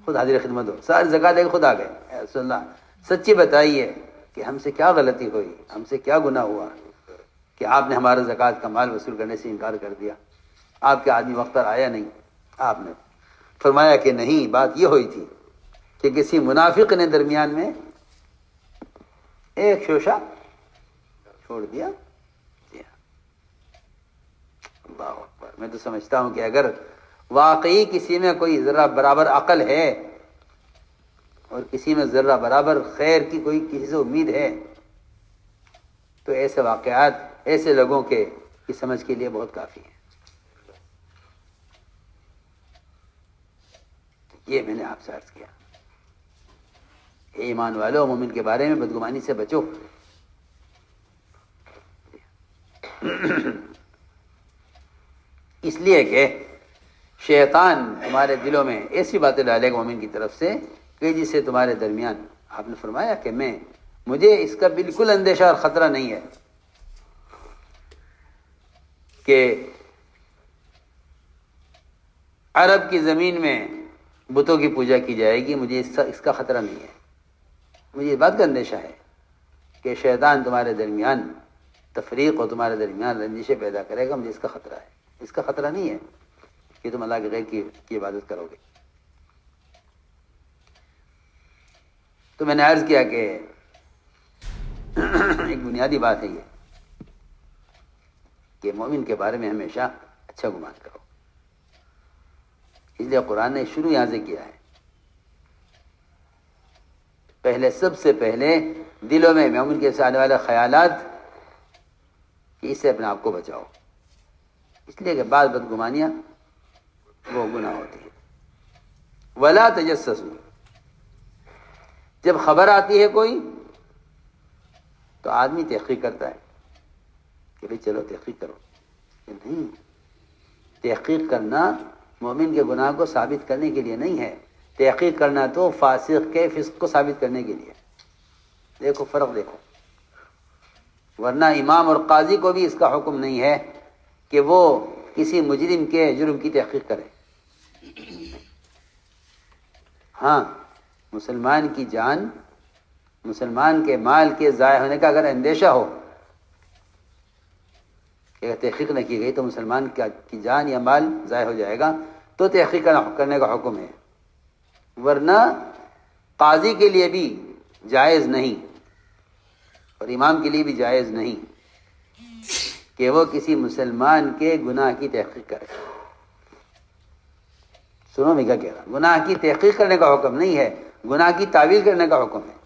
خود حاضر خدمت ہو، ساری زکوٰۃ دے کے خود آ گئے. اے رسول اللہ سچی بتائیے کہ ہم سے کیا غلطی ہوئی، ہم سے کیا گناہ ہوا کہ آپ نے ہمارا زکوٰۃ کا مال وصول کرنے سے انکار کر دیا. آپ کے آدمی وقت پر آیا نہیں. آپ نے فرمایا کہ نہیں، بات یہ ہوئی تھی کہ کسی منافق نے درمیان میں ایک شوشہ چھوڑ دیا. اللہ اکبر. میں تو سمجھتا ہوں کہ اگر واقعی کسی میں کوئی ذرہ برابر عقل ہے اور کسی میں ذرہ برابر خیر کی کوئی کسی سے امید ہے تو ایسے واقعات ایسے لوگوں کی سمجھ کے لیے بہت کافی ہے. یہ میں نے آپ سے عرض کیا. اے ایمان والو، مومن کے بارے میں بدگمانی سے بچو. اس لیے کہ شیطان تمہارے دلوں میں ایسی باتیں ڈالے گا مومن کی طرف سے کہ جس سے تمہارے درمیان آپ نے فرمایا کہ مجھے اس کا بالکل اندیشہ اور خطرہ نہیں ہے کہ عرب کی زمین میں بتوں کی پوجا کی جائے گی، مجھے اس کا خطرہ نہیں ہے. مجھے اس بات کا اندیشہ ہے کہ شیطان تمہارے درمیان تفریق اور تمہارے درمیان رنجشیں پیدا کرے گا، مجھے اس کا خطرہ ہے. اس کا خطرہ نہیں ہے کہ تم اللہ کے غیر کی عبادت کرو گے. تو میں نے عرض کیا کہ ایک بنیادی بات ہے یہ کہ مومن کے بارے میں ہمیشہ اچھا گمان کرو. اس لیے قرآن نے شروع یہاں سے کیا ہے. پہلے سب سے پہلے دلوں میں مومن کے آنے والے خیالات کہ اس سے اپنے آپ کو بچاؤ، اس لیے کہ بعض بدگمانیاں وہ گناہ ہوتی ہیں. ولا تجسسوا، جب خبر آتی ہے کوئی تو آدمی تحقیق کرتا ہے کہ بھئی چلو تحقیق کرو. نہیں، تحقیق کرنا مومن کے گناہ کو ثابت کرنے کے لیے نہیں ہے. تحقیق کرنا تو فاسق کے فسق کو ثابت کرنے کے لیے. دیکھو فرق دیکھو. ورنہ امام اور قاضی کو بھی اس کا حکم نہیں ہے کہ وہ کسی مجرم کے جرم کی تحقیق کرے. ہاں، مسلمان کی جان، مسلمان کے مال کے ضائع ہونے کا اگر اندیشہ ہو کہ اگر تحقیق نہ کی گئی تو مسلمان کی جان یا مال ضائع ہو جائے گا تو تحقیق کرنے کا حکم ہے. ورنہ قاضی کے لیے بھی جائز نہیں اور امام کے لیے بھی جائز نہیں کہ وہ کسی مسلمان کے گناہ کی تحقیق کرے. سنو میں کیا کہہ رہا ہوں، گناہ کی تحقیق کرنے کا حکم نہیں ہے، گناہ کی تعویل کرنے کا حکم ہے.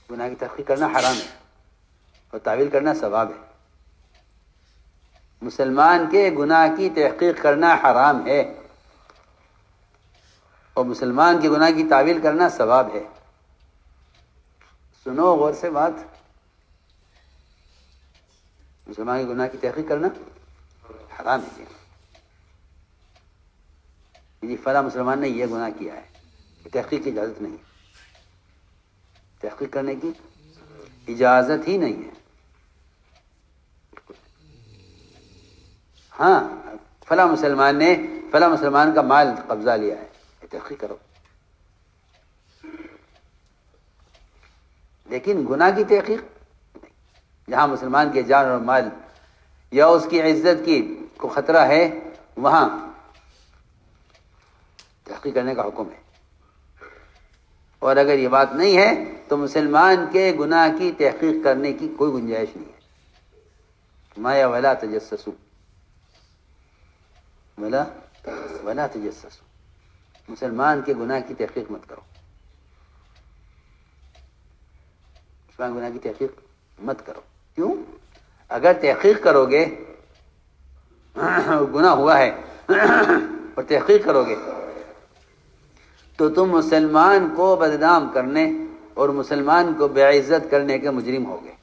گناہ کی تحقیق کرنا حرام ہے اور تعویل کرنا ثواب ہے. مسلمان کے گناہ کی تحقیق کرنا حرام ہے اور مسلمان کے گناہ کی تعویل کرنا ثواب ہے. سنو غور سے بات. مسلمان کے گناہ کی تحقیق کرنا حرام ہے. جی فلاں مسلمان نے یہ گناہ کیا ہے، تحقیق کی اجازت نہیں ہے. تحقیق کرنے کی اجازت ہی نہیں ہے. ہاں، فلاں مسلمان نے فلاں مسلمان کا مال قبضہ لیا ہے، تحقیق کرو. لیکن گناہ کی تحقیق جہاں مسلمان کے جان اور مال یا اس کی عزت کی کو خطرہ ہے وہاں تحقیق کرنے کا حکم ہے. اور اگر یہ بات نہیں ہے تو مسلمان کے گناہ کی تحقیق کرنے کی کوئی گنجائش نہیں ہے. مایا ولا تجسسوا، ولا تجسسوا، مسلمان کے گناہ کی تحقیق مت کرو. مسلمان گناہ کی تحقیق مت کرو. کیوں؟ اگر تحقیق کرو گے گناہ ہوا ہے اور تحقیق کرو گے تو تم مسلمان کو بدنام کرنے اور مسلمان کو بے عزت کرنے کے مجرم ہوگے.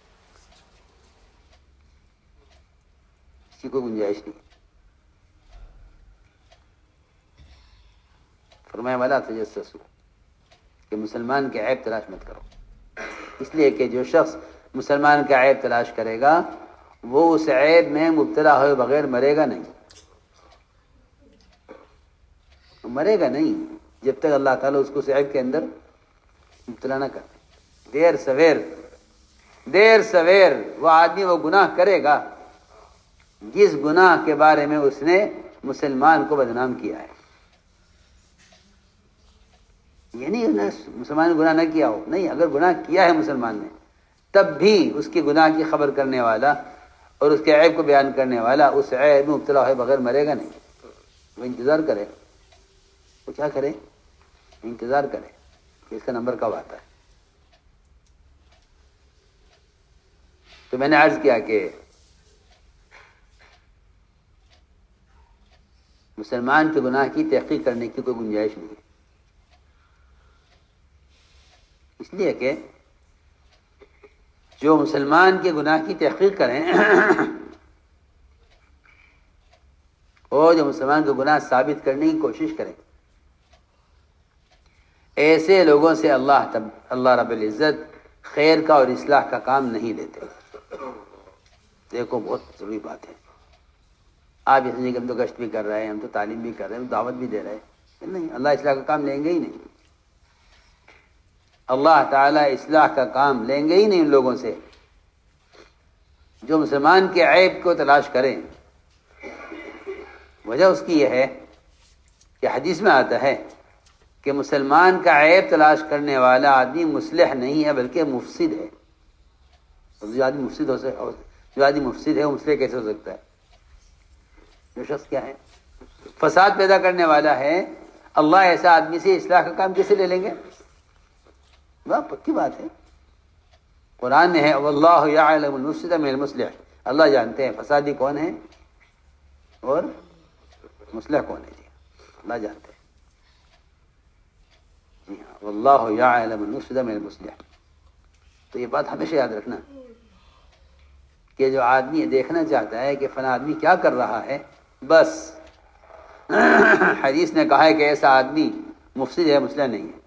اس کی کوئی گنجائش نہیں. فرمایا ولا تجسسوا کہ مسلمان کے عیب تلاش مت کرو. اس لیے کہ جو شخص مسلمان کا عیب تلاش کرے گا وہ اس عیب میں مبتلا ہوئے بغیر مرے گا نہیں. مرے گا نہیں جب تک اللہ تعالیٰ اس کو اس عیب کے اندر مبتلا نہ کرے. دیر سویر وہ آدمی وہ گناہ کرے گا جس گناہ کے بارے میں اس نے مسلمان کو بدنام کیا ہے. یہ نہیں مسلمان نے گناہ نہ کیا ہو، نہیں، اگر گناہ کیا ہے مسلمان نے تب بھی اس کی گناہ کی خبر کرنے والا اور اس کے عیب کو بیان کرنے والا اس عیب میں مبتلا ہوئے بغیر مرے گا نہیں. وہ انتظار کرے. وہ کیا کرے؟ انتظار کرے کہ اس کا نمبر کب آتا ہے. تو میں نے عرض کیا کہ مسلمان کے گناہ کی تحقیق کرنے کی کوئی گنجائش نہیں ہے. اس لیے کہ جو مسلمان کے گناہ کی تحقیق کریں اور جو مسلمان کے گناہ ثابت کرنے کی کوشش کریں، ایسے لوگوں سے اللہ رب العزت خیر کا اور اصلاح کا کام نہیں لیتے۔ دیکھو بہت ضروری بات ہے۔ آپ اس لیے کہ ہم تو گشت بھی کر رہے ہیں، ہم تو تعلیم بھی کر رہے ہیں، ہم دعوت بھی دے رہے ہیں، نہیں، اللہ اصلاح کا کام لیں گے ہی نہیں۔ اللہ تعالیٰ اصلاح کا کام لیں گے ہی نہیں ان لوگوں سے جو مسلمان کے عیب کو تلاش کریں۔ وجہ اس کی یہ ہے کہ حدیث میں آتا ہے کہ مسلمان کا عیب تلاش کرنے والا آدمی مصلح نہیں ہے بلکہ مفسد ہے۔ جو آدمی مفسد ہے وہ مصلح کیسے ہو سکتا ہے؟ جو شخص کیا ہے؟ فساد پیدا کرنے والا ہے۔ اللہ ایسا آدمی سے اصلاح کا کام کیسے لے لیں گے؟ واہ، پکی بات ہے۔ قرآن میں ہے واللہ یعلم المفسد من المصلح، اللہ جانتے ہیں فسادی کون ہے اور مصلح کون ہے۔ جی اللہ جانتے ہیں، جی ہاں، واللہ یعلم المفسد من المصلح۔ تو یہ بات ہمیشہ یاد رکھنا کہ جو آدمی دیکھنا چاہتا ہے کہ فلاں آدمی کیا کر رہا ہے، بس حدیث نے کہا ہے کہ ایسا آدمی مفسد ہے، مصلح نہیں ہے۔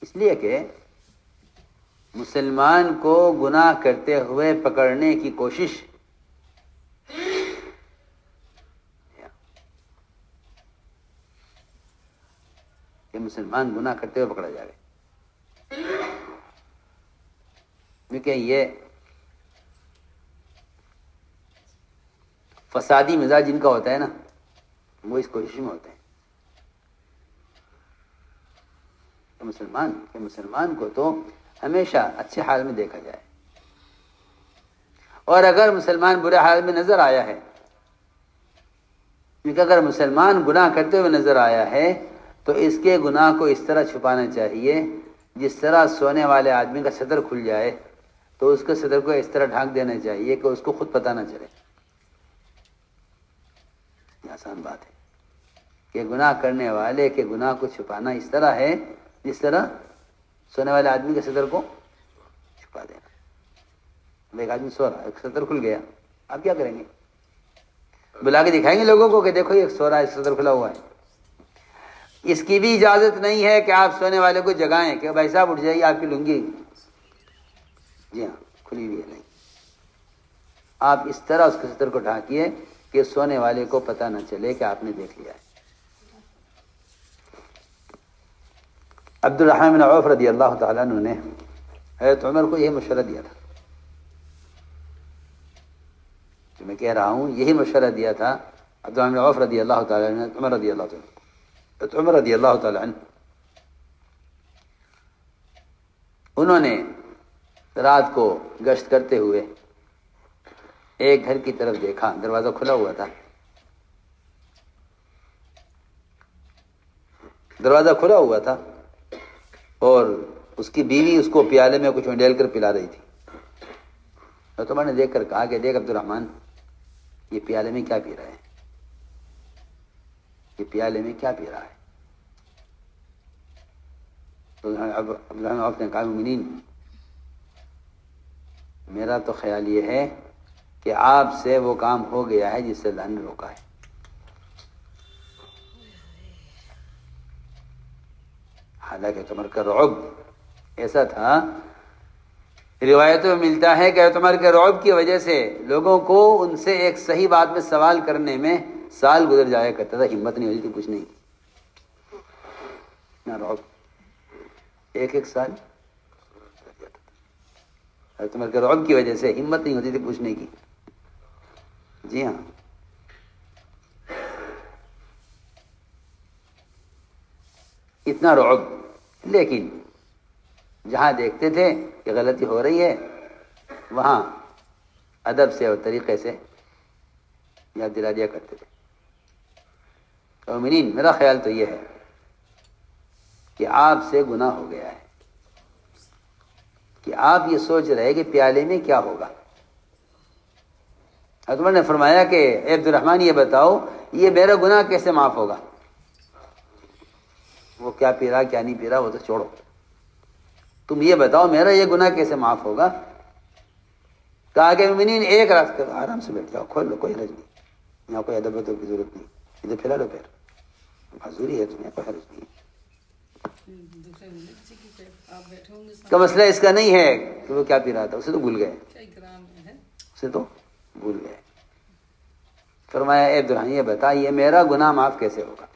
اس لیے کہ مسلمان کو گناہ کرتے ہوئے پکڑنے کی کوشش کہ مسلمان گناہ کرتے ہوئے پکڑا جائے، کیونکہ یہ فسادی مزاج جن کا ہوتا ہے نا، وہ اس کوشش میں ہوتے ہیں کہ مسلمان کو تو ہمیشہ اچھے حال میں دیکھا جائے، اور اگر مسلمان برے حال میں نظر آیا ہے، کیونکہ اگر مسلمان گناہ کرتے ہوئے نظر آیا ہے تو اس کے گناہ کو اس طرح چھپانا چاہیے جس طرح سونے والے آدمی کا صدر کھل جائے تو اس کے صدر کو اس طرح ڈھانک دینا چاہیے کہ اس کو خود پتہ نہ چلے۔ یہ آسان بات ہے کہ گناہ کرنے والے کے گناہ کو چھپانا اس طرح ہے جس طرح سونے والے آدمی کے صدر کو چھپا دینا۔ ایک آدمی سو رہا ہے، صدر کھل گیا، آپ کیا کریں گے؟ بلا کے دکھائیں گے لوگوں کو کہ دیکھو یہ سو رہا ہے، صدر کھلا ہوا ہے۔ اس کی بھی اجازت نہیں ہے کہ آپ سونے والے کو جگائیں کہ بھائی صاحب اٹھ جائیے، آپ کی لنگی جی ہاں کھلی ہوئی ہے، نہیں، آپ اس طرح اس کے صدر کو ڈھانکیے کہ سونے والے کو پتہ نہ چلے کہ آپ نے دیکھ لیا ہے۔ عبد الرحمن بن عوف رضی اللہ تعالیٰ عنہ نے حضرت عمر کو یہی مشورہ دیا تھا، جو میں کہہ رہا ہوں یہی مشورہ دیا تھا عبد الرحمن بن عوف رضی اللہ تعالیٰ عنہ، عمر رضی اللہ تعالیٰ عنہ، عمر رضی اللہ تعالیٰ عنہ انہوں نے رات کو گشت کرتے ہوئے ایک گھر کی طرف دیکھا، دروازہ کھلا ہوا تھا، دروازہ کھلا ہوا تھا اور اس کی بیوی اس کو پیالے میں کچھ انڈیل کر پلا رہی تھی۔ تو عمر نے دیکھ کر کہا کہ دیکھ عبد الرحمن، یہ پیالے میں کیا پی رہا ہے، یہ پیالے میں کیا پی رہا ہے؟ تو عبدالرحمن عوف نے کہا مومنین، میرا تو خیال یہ ہے کہ آپ سے وہ کام ہو گیا ہے جس سے اللہ نے روکا ہے۔ حالانکہ عمر کا رعب ایسا تھا، روایتوں میں ملتا ہے کہ عمر کے رعب کی وجہ سے لوگوں کو ان سے ایک صحیح بات میں سوال کرنے میں سال گزر جایا کرتا تھا، ہمت نہیں ہوتی تھی کچھ نہیں، نہ رعب، ایک سال عمر کے رعب کی وجہ سے ہمت نہیں ہوتی تھی پوچھنے کی۔ جی ہاں، اتنا رعب، لیکن جہاں دیکھتے تھے کہ غلطی ہو رہی ہے وہاں ادب سے اور طریقے سے یاد دلا دیا کرتے تھے۔ مومنین، میرا خیال تو یہ ہے کہ آپ سے گناہ ہو گیا ہے، کہ آپ یہ سوچ رہے کہ پیالے میں کیا ہوگا۔ عمر نے فرمایا کہ اے عبد الرحمن، یہ بتاؤ یہ میرا گناہ کیسے معاف ہوگا؟ وہ کیا پی رہا کیا نہیں پی رہا وہ تو چھوڑو، تم یہ بتاؤ میرا یہ گناہ کیسے معاف ہوگا؟ کہا کہ مومنین ایک رات کر آرام سے بیٹھ جاؤ، کھول لو، کوئی حرج نہیں، یہاں کوئی ادب ادب کی ضرورت نہیں، ادھر پھیلا لو پیر، معذوری ہے تمہیں، کوئی حرج نہیں ہے۔ کا مسئلہ اس کا نہیں ہے کہ وہ کیا پی رہا تھا، اسے تو بھول گئے، اسے تو بھول گئے۔ فرمایا اے عبدالرحمن یہ بتا یہ میرا گناہ معاف کیسے ہوگا؟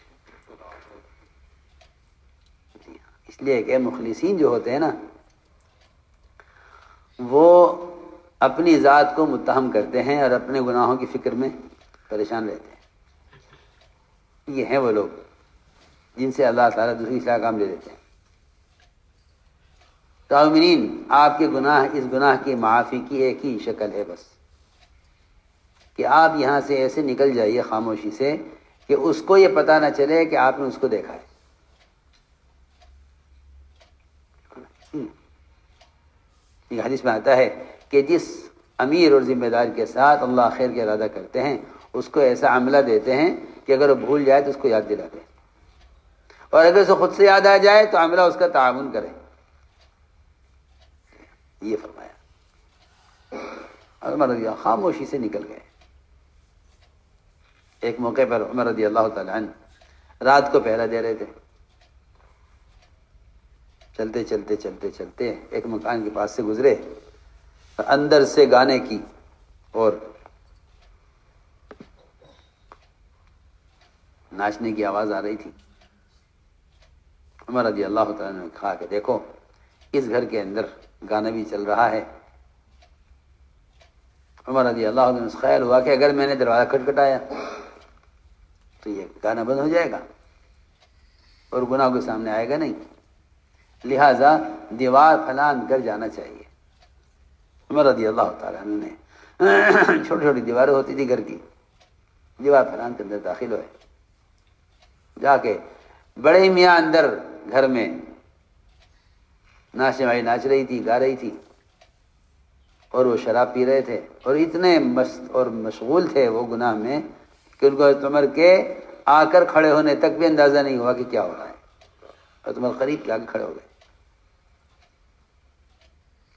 اس لیے کہ مخلصین جو ہوتے ہیں نا وہ اپنی ذات کو متہم کرتے ہیں اور اپنے گناہوں کی فکر میں پریشان رہتے ہیں۔ یہ ہیں وہ لوگ جن سے اللہ تعالیٰ دوسری اصلاح کام لے لیتے ہیں۔ تعاونین آپ کے گناہ اس گناہ کی معافی کی ایک ہی شکل ہے بس کہ آپ یہاں سے ایسے نکل جائیے خاموشی سے کہ اس کو یہ پتہ نہ چلے کہ آپ نے اس کو دیکھا ہے۔ یہ حدیث میں آتا ہے کہ جس امیر اور ذمہ دار کے ساتھ اللہ خیر کا ارادہ کرتے ہیں اس کو ایسا عملہ دیتے ہیں کہ اگر وہ بھول جائے تو اس کو یاد دلاتے ہیں، اور اگر اسے خود سے یاد آ جائے تو عملہ اس کا تعاون کرے۔ یہ فرمایا اور عمر رضی اللہ خاموشی سے نکل گئے۔ ایک موقع پر عمر رضی اللہ تعالی عنہ رات کو پہرا دے رہے تھے، چلتے چلتے چلتے چلتے ایک مکان کے پاس سے گزرے، اندر سے گانے کی اور ناچنے کی آواز آ رہی تھی۔ عمر رضی اللہ تعالیٰ نے کہا کہ دیکھو اس گھر کے اندر گانا بھی چل رہا ہے۔ عمر رضی اللہ عنہ نے خیال ہوا کہ اگر میں نے دروازہ کھٹکھٹایا تو یہ گانا بند ہو جائے گا اور گناہ کے سامنے آئے گا نہیں، لہذا دیوار پھلان کر جانا چاہیے۔ عمر رضی اللہ تعالیٰ عنہ نے چھوٹی چھوٹی دیواریں ہوتی تھی گھر کی، دیوار پھلان کے اندر داخل ہوئے، جا کے بڑے میاں اندر گھر میں ناچنے والی ناچ رہی تھی، گا رہی تھی، اور وہ شراب پی رہے تھے اور اتنے مست اور مشغول تھے وہ گناہ میں کہ ان کو حضرت عمر کے آ کر کھڑے ہونے تک بھی اندازہ نہیں ہوا کہ کیا ہو رہا ہے۔ حضرت عمر قریب کے آگے کھڑے ہو گئے۔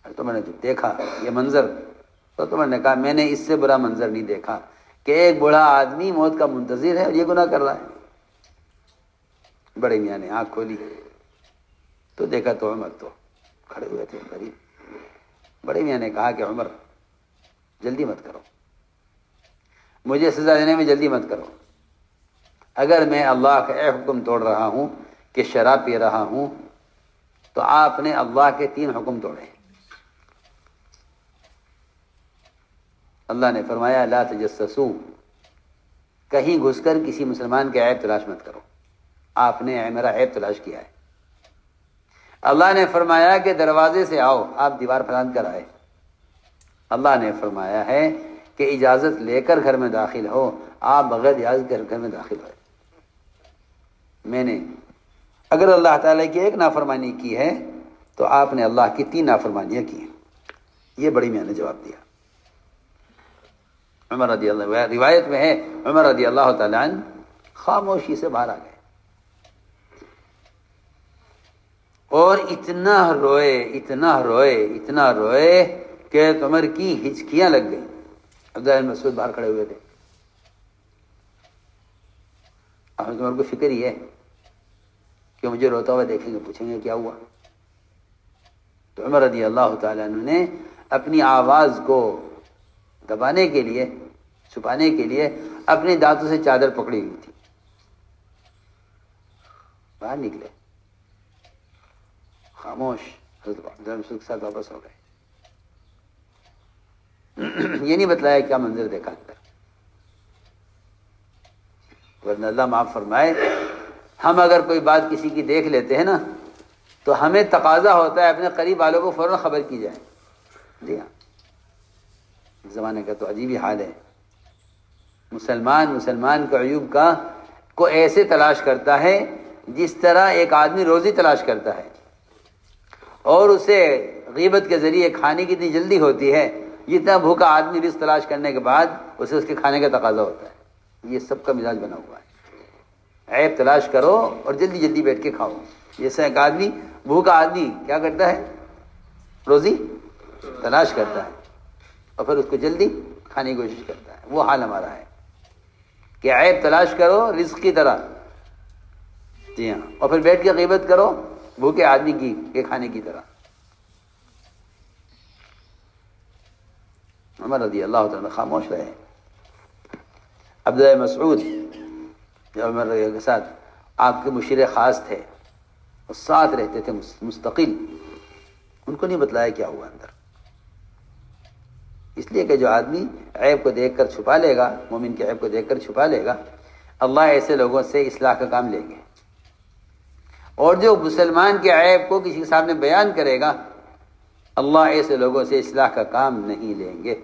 حضرت عمر نے جب دیکھا یہ منظر تو حضرت عمر نے کہا میں نے اس سے برا منظر نہیں دیکھا کہ ایک بوڑھا آدمی موت کا منتظر ہے اور یہ گناہ کر رہا ہے۔ بڑے میاں نے آنکھ کھولی تو دیکھا تو عمر تو کھڑے ہوئے تھے قریب۔ بڑے میاں نے کہا کہ عمر جلدی مت کرو، مجھے سزا دینے میں جلدی مت کرو، اگر میں اللہ کا اے حکم توڑ رہا ہوں کہ شراب پی رہا ہوں تو آپ نے اللہ کے 3 حکم توڑے۔ اللہ نے فرمایا لا تجسسوا، کہیں گھس کر کسی مسلمان کے عیب تلاش مت کرو، آپ نے میرا عیب تلاش کیا ہے۔ اللہ نے فرمایا کہ دروازے سے آؤ، آپ دیوار پھلان کر آئے۔ اللہ نے فرمایا ہے کہ اجازت لے کر گھر میں داخل ہو، آپ بغیر اجازت کے گھر میں داخل ہوئے۔ میں نے اگر اللہ تعالیٰ کی ایک نافرمانی کی ہے تو آپ نے اللہ کی 3 نافرمانیاں کی ہیں۔ یہ بڑی میاں نے جواب دیا۔ عمر رضی اللہ، روایت میں ہے عمر رضی اللہ تعالیٰ عنہ خاموشی سے باہر آ گئے اور اتنا روئے اتنا روئے اتنا روئے کہ عمر کی ہچکیاں لگ گئیں۔ عبداللہ بن مسعود باہر کھڑے ہوئے تھے۔ حضرت عمر کو فکر ہی ہے کہ مجھے روتا ہوا دیکھیں گے، پوچھیں گے کیا ہوا۔ تو عمر رضی اللہ تعالیٰ عنہ نے اپنی آواز کو دبانے کے لیے، چھپانے کے لیے اپنے دانتوں سے چادر پکڑی ہوئی تھی، باہر نکلے خاموش۔ حضرت عبداللہ بن مسعود کے ساتھ واپس ہو گئے۔ یہ نہیں بتلایا کیا منظر دیکھا اندر، ورنہ اللہ معاف فرمائے ہم اگر کوئی بات کسی کی دیکھ لیتے ہیں نا تو ہمیں تقاضا ہوتا ہے اپنے قریب والوں کو فوراً خبر کی جائے۔ جی ہاں، زمانے کا تو عجیب ہی حال ہے۔ مسلمان کے عیوب کو ایسے تلاش کرتا ہے جس طرح ایک آدمی روزی تلاش کرتا ہے، اور اسے غیبت کے ذریعے کھانے کی اتنی جلدی ہوتی ہے جتنا بھوکا آدمی رزق تلاش کرنے کے بعد اسے اس کے کھانے کا تقاضا ہوتا ہے۔ یہ سب کا مزاج بنا ہوا ہے، عیب تلاش کرو اور جلدی جلدی بیٹھ کے کھاؤ۔ جیسا ایک آدمی بھوکا آدمی کیا کرتا ہے، روزی تلاش کرتا ہے اور پھر اس کو جلدی کھانے کی کوشش کرتا ہے۔ وہ حال ہمارا ہے کہ عیب تلاش کرو رزق کی طرح جی ہاں، اور پھر بیٹھ کے غیبت کرو بھوکے آدمی کی کے کھانے کی طرح۔ عمر رضی اللہ تعالیٰ خاموش رہے۔ عبداللہ مسعود جو عمر رضی اللہ کے ساتھ آپ کے مشیر خاص تھے، اور ساتھ رہتے تھے مستقل، ان کو نہیں بتلایا کیا ہوا اندر، اس لیے کہ جو آدمی عیب کو دیکھ کر چھپا لے گا، مومن کے عیب کو دیکھ کر چھپا لے گا، اللہ ایسے لوگوں سے اصلاح کا کام لیں گے، اور جو مسلمان کے عیب کو کسی کے سامنے بیان کرے گا، اللہ ایسے لوگوں سے اصلاح کا کام نہیں لیں گے۔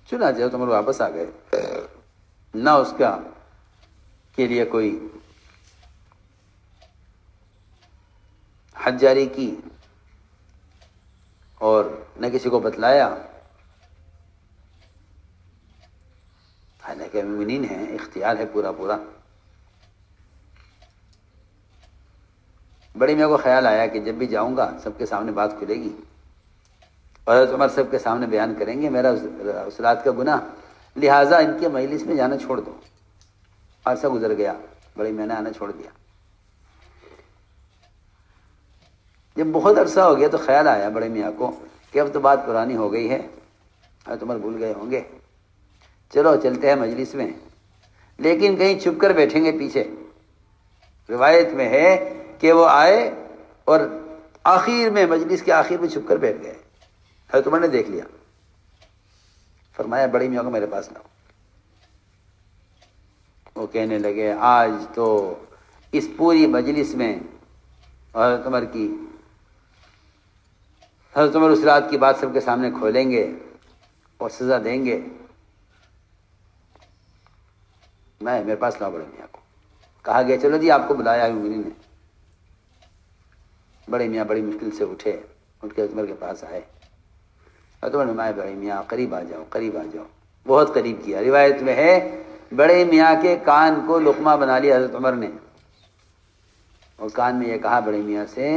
چنانچہ عمر واپس آ گئے، نہ اس کا کے لیے کوئی حد جاری کی اور نہ کسی کو بتلایا، حالانکہ مومنین ہیں، اختیار ہے پورا پورا۔ بڑے میاں کو خیال آیا کہ جب بھی جاؤں گا سب کے سامنے بات کھلے گی، اور حضرت عمر سب کے سامنے بیان کریں گے میرا اس رات کا گناہ، لہٰذا ان کے مجلس میں جانا چھوڑ دو۔ عرصہ گزر گیا، بڑے میاں نے آنا چھوڑ دیا۔ جب بہت عرصہ ہو گیا تو خیال آیا بڑے میاں کو کہ اب تو بات پرانی ہو گئی ہے، حضرت عمر بھول گئے ہوں گے، چلو چلتے ہیں مجلس میں، لیکن کہیں چھپ کر بیٹھیں گے پیچھے۔ روایت میں ہے کہ وہ آئے اور آخر میں، مجلس کے آخر میں چھپ کر بیٹھ گئے۔ حضرت عمر نے دیکھ لیا، فرمایا بڑی میاں کو میرے پاس لاؤ۔ وہ کہنے لگے آج تو اس پوری مجلس میں حضرت عمر اس رات کی بات سب کے سامنے کھولیں گے اور سزا دیں گے۔ میرے پاس لاؤ بڑے میاں کو۔ کہا گیا چلو جی آپ کو بلایا ہے مومنین نے۔ بڑے میاں بڑی مشکل سے اٹھے، اٹھ کے عمر کے پاس آئے۔ حضرت عمر نے فرمایا بڑے میاں قریب آ جاؤ، قریب آ جاؤ۔ بہت قریب کیا۔ روایت میں ہے بڑے میاں کے کان کو لقمہ بنا لیا حضرت عمر نے، اور کان میں یہ کہا بڑے میاں سے،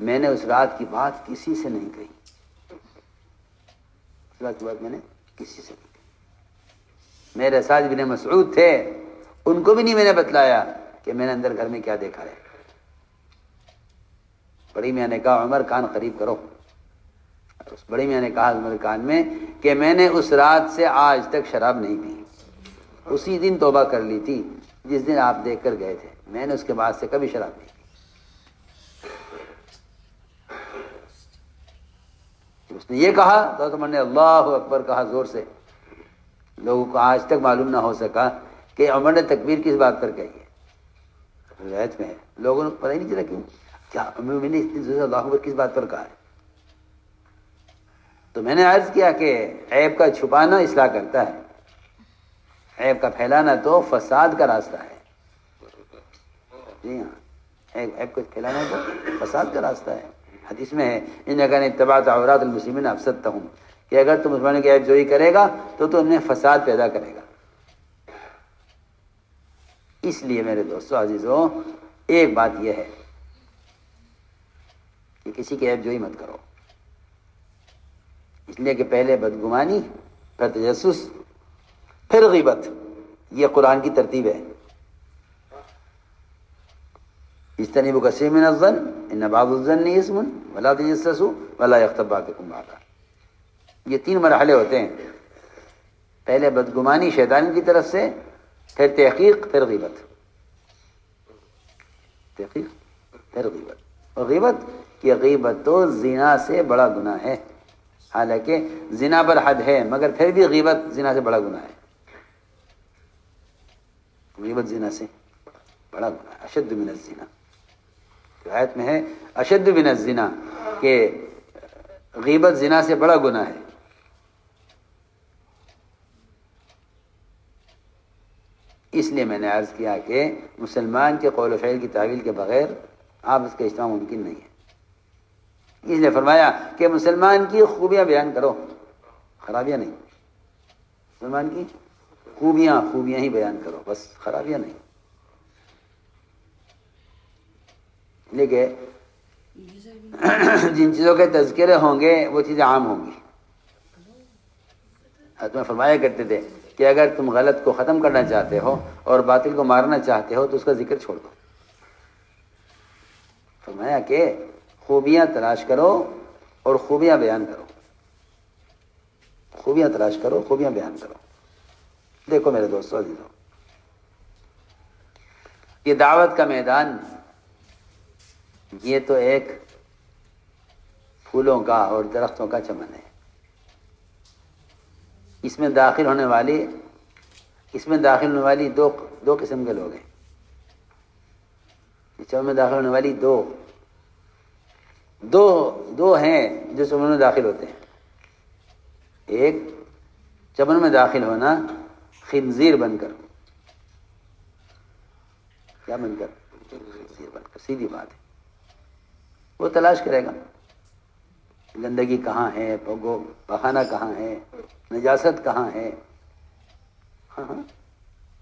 میں نے اس رات کی بات کسی سے نہیں کہی، اس رات کی بات میں نے کسی سے نہیں کہی۔ میرے ساتھ ابن مسعود تھے، ان کو بھی نہیں میں نے بتلایا کہ میں نے اندر گھر میں کیا دیکھا ہے۔ بڑی میاں نے کہا عمر کان قریب کرو۔ اس بڑی میاں نے کہا عمر کان میں کہ میں نے اس رات سے آج تک شراب نہیں پی، اسی دن توبہ کر لی تھی جس دن آپ دیکھ کر گئے تھے، میں نے اس کے بعد سے کبھی شراب نہیں پی۔ اس نے یہ کہا تو عمر نے اللہ اکبر کہا زور سے۔ لوگوں کو آج تک معلوم نہ ہو سکا کہ عمر نے تکبیر کس بات پر کہی ہے۔ روایت میں ہے، لوگوں کو پتہ ہی نہیں چلا کیوں کیا میں نے اتنی زور سے اللہ اکبر کس بات پر کہا ہے۔ تو میں نے عرض کیا کہ عیب کا چھپانا اصلاح کرتا ہے، عیب کا پھیلانا تو فساد کا راستہ ہے۔ جی ہاں، عیب کو پھیلانا تو فساد کا راستہ ہے۔ حدیث میں ہے انک ان اتبعت عورات المسلمین افسدتهم، کہ اگر تم مسلمانوں کی عیب جوئی کرے گا تو تم نے فساد پیدا کرے گا۔ اس لیے میرے دوستو عزیزو، ایک بات یہ ہے کہ کسی کی عیب جوئی مت کرو، اس لیے کہ پہلے بدگمانی، پھر تجسس، پھر غیبت، یہ قرآن کی ترتیب ہے۔ اجتنبوا کثیرا من الظن ان بعض الظن اثم ولا تجسسوا ولا یغتب بعضکم بعضا۔ یہ تین مرحلے ہوتے ہیں، پہلے بدگمانی شیطان کی طرف سے، پھر تحقیق، پھر غیبت۔ تحقیق پھر غیبت، اور غیبت تو زنا سے بڑا گناہ ہے، حالانکہ زنا پر حد ہے مگر پھر بھی غیبت زنا سے بڑا گناہ ہے۔ غیبت زنا سے بڑا گناہ ہے، اشد من الزنا۔ روایت میں ہے اشد من الزنا، کہ غیبت زنا سے بڑا گناہ ہے۔ اس لیے میں نے عرض کیا کہ مسلمان کے قول و فعل کی تعویل کے بغیر آپ اس کا اجتماع ممکن نہیں ہے۔ اس لیے فرمایا کہ مسلمان کی خوبیاں بیان کرو، خرابیاں نہیں۔ مسلمان کی خوبیاں ہی بیان کرو، بس خرابیاں نہیں۔ لیکن جن چیزوں کے تذکرے ہوں گے وہ چیزیں عام ہوں گی۔ تمہیں فرمایا کرتے تھے کہ اگر تم غلط کو ختم کرنا چاہتے ہو اور باطل کو مارنا چاہتے ہو تو اس کا ذکر چھوڑ دو. فرمایا کہ خوبیاں تلاش کرو اور خوبیاں بیان کرو. خوبیاں تلاش کرو، خوبیاں بیان کرو. دیکھو میرے دوستو عزیزو، یہ دعوت کا میدان یہ تو ایک پھولوں کا اور درختوں کا چمن ہے. اس میں داخل ہونے والی دو قسم کے لوگ ہیں. اس چمن میں داخل ہونے والی دو ہیں جو چمن میں داخل ہوتے ہیں. ایک چمن میں داخل ہونا خنزیر بن کر. کیا بن کر؟ خنزیر بن کر. سیدھی بات ہے. وہ تلاش کرے گا گندگی کہاں ہے، پخانہ کہاں ہے، نجاست کہاں ہے. ہاں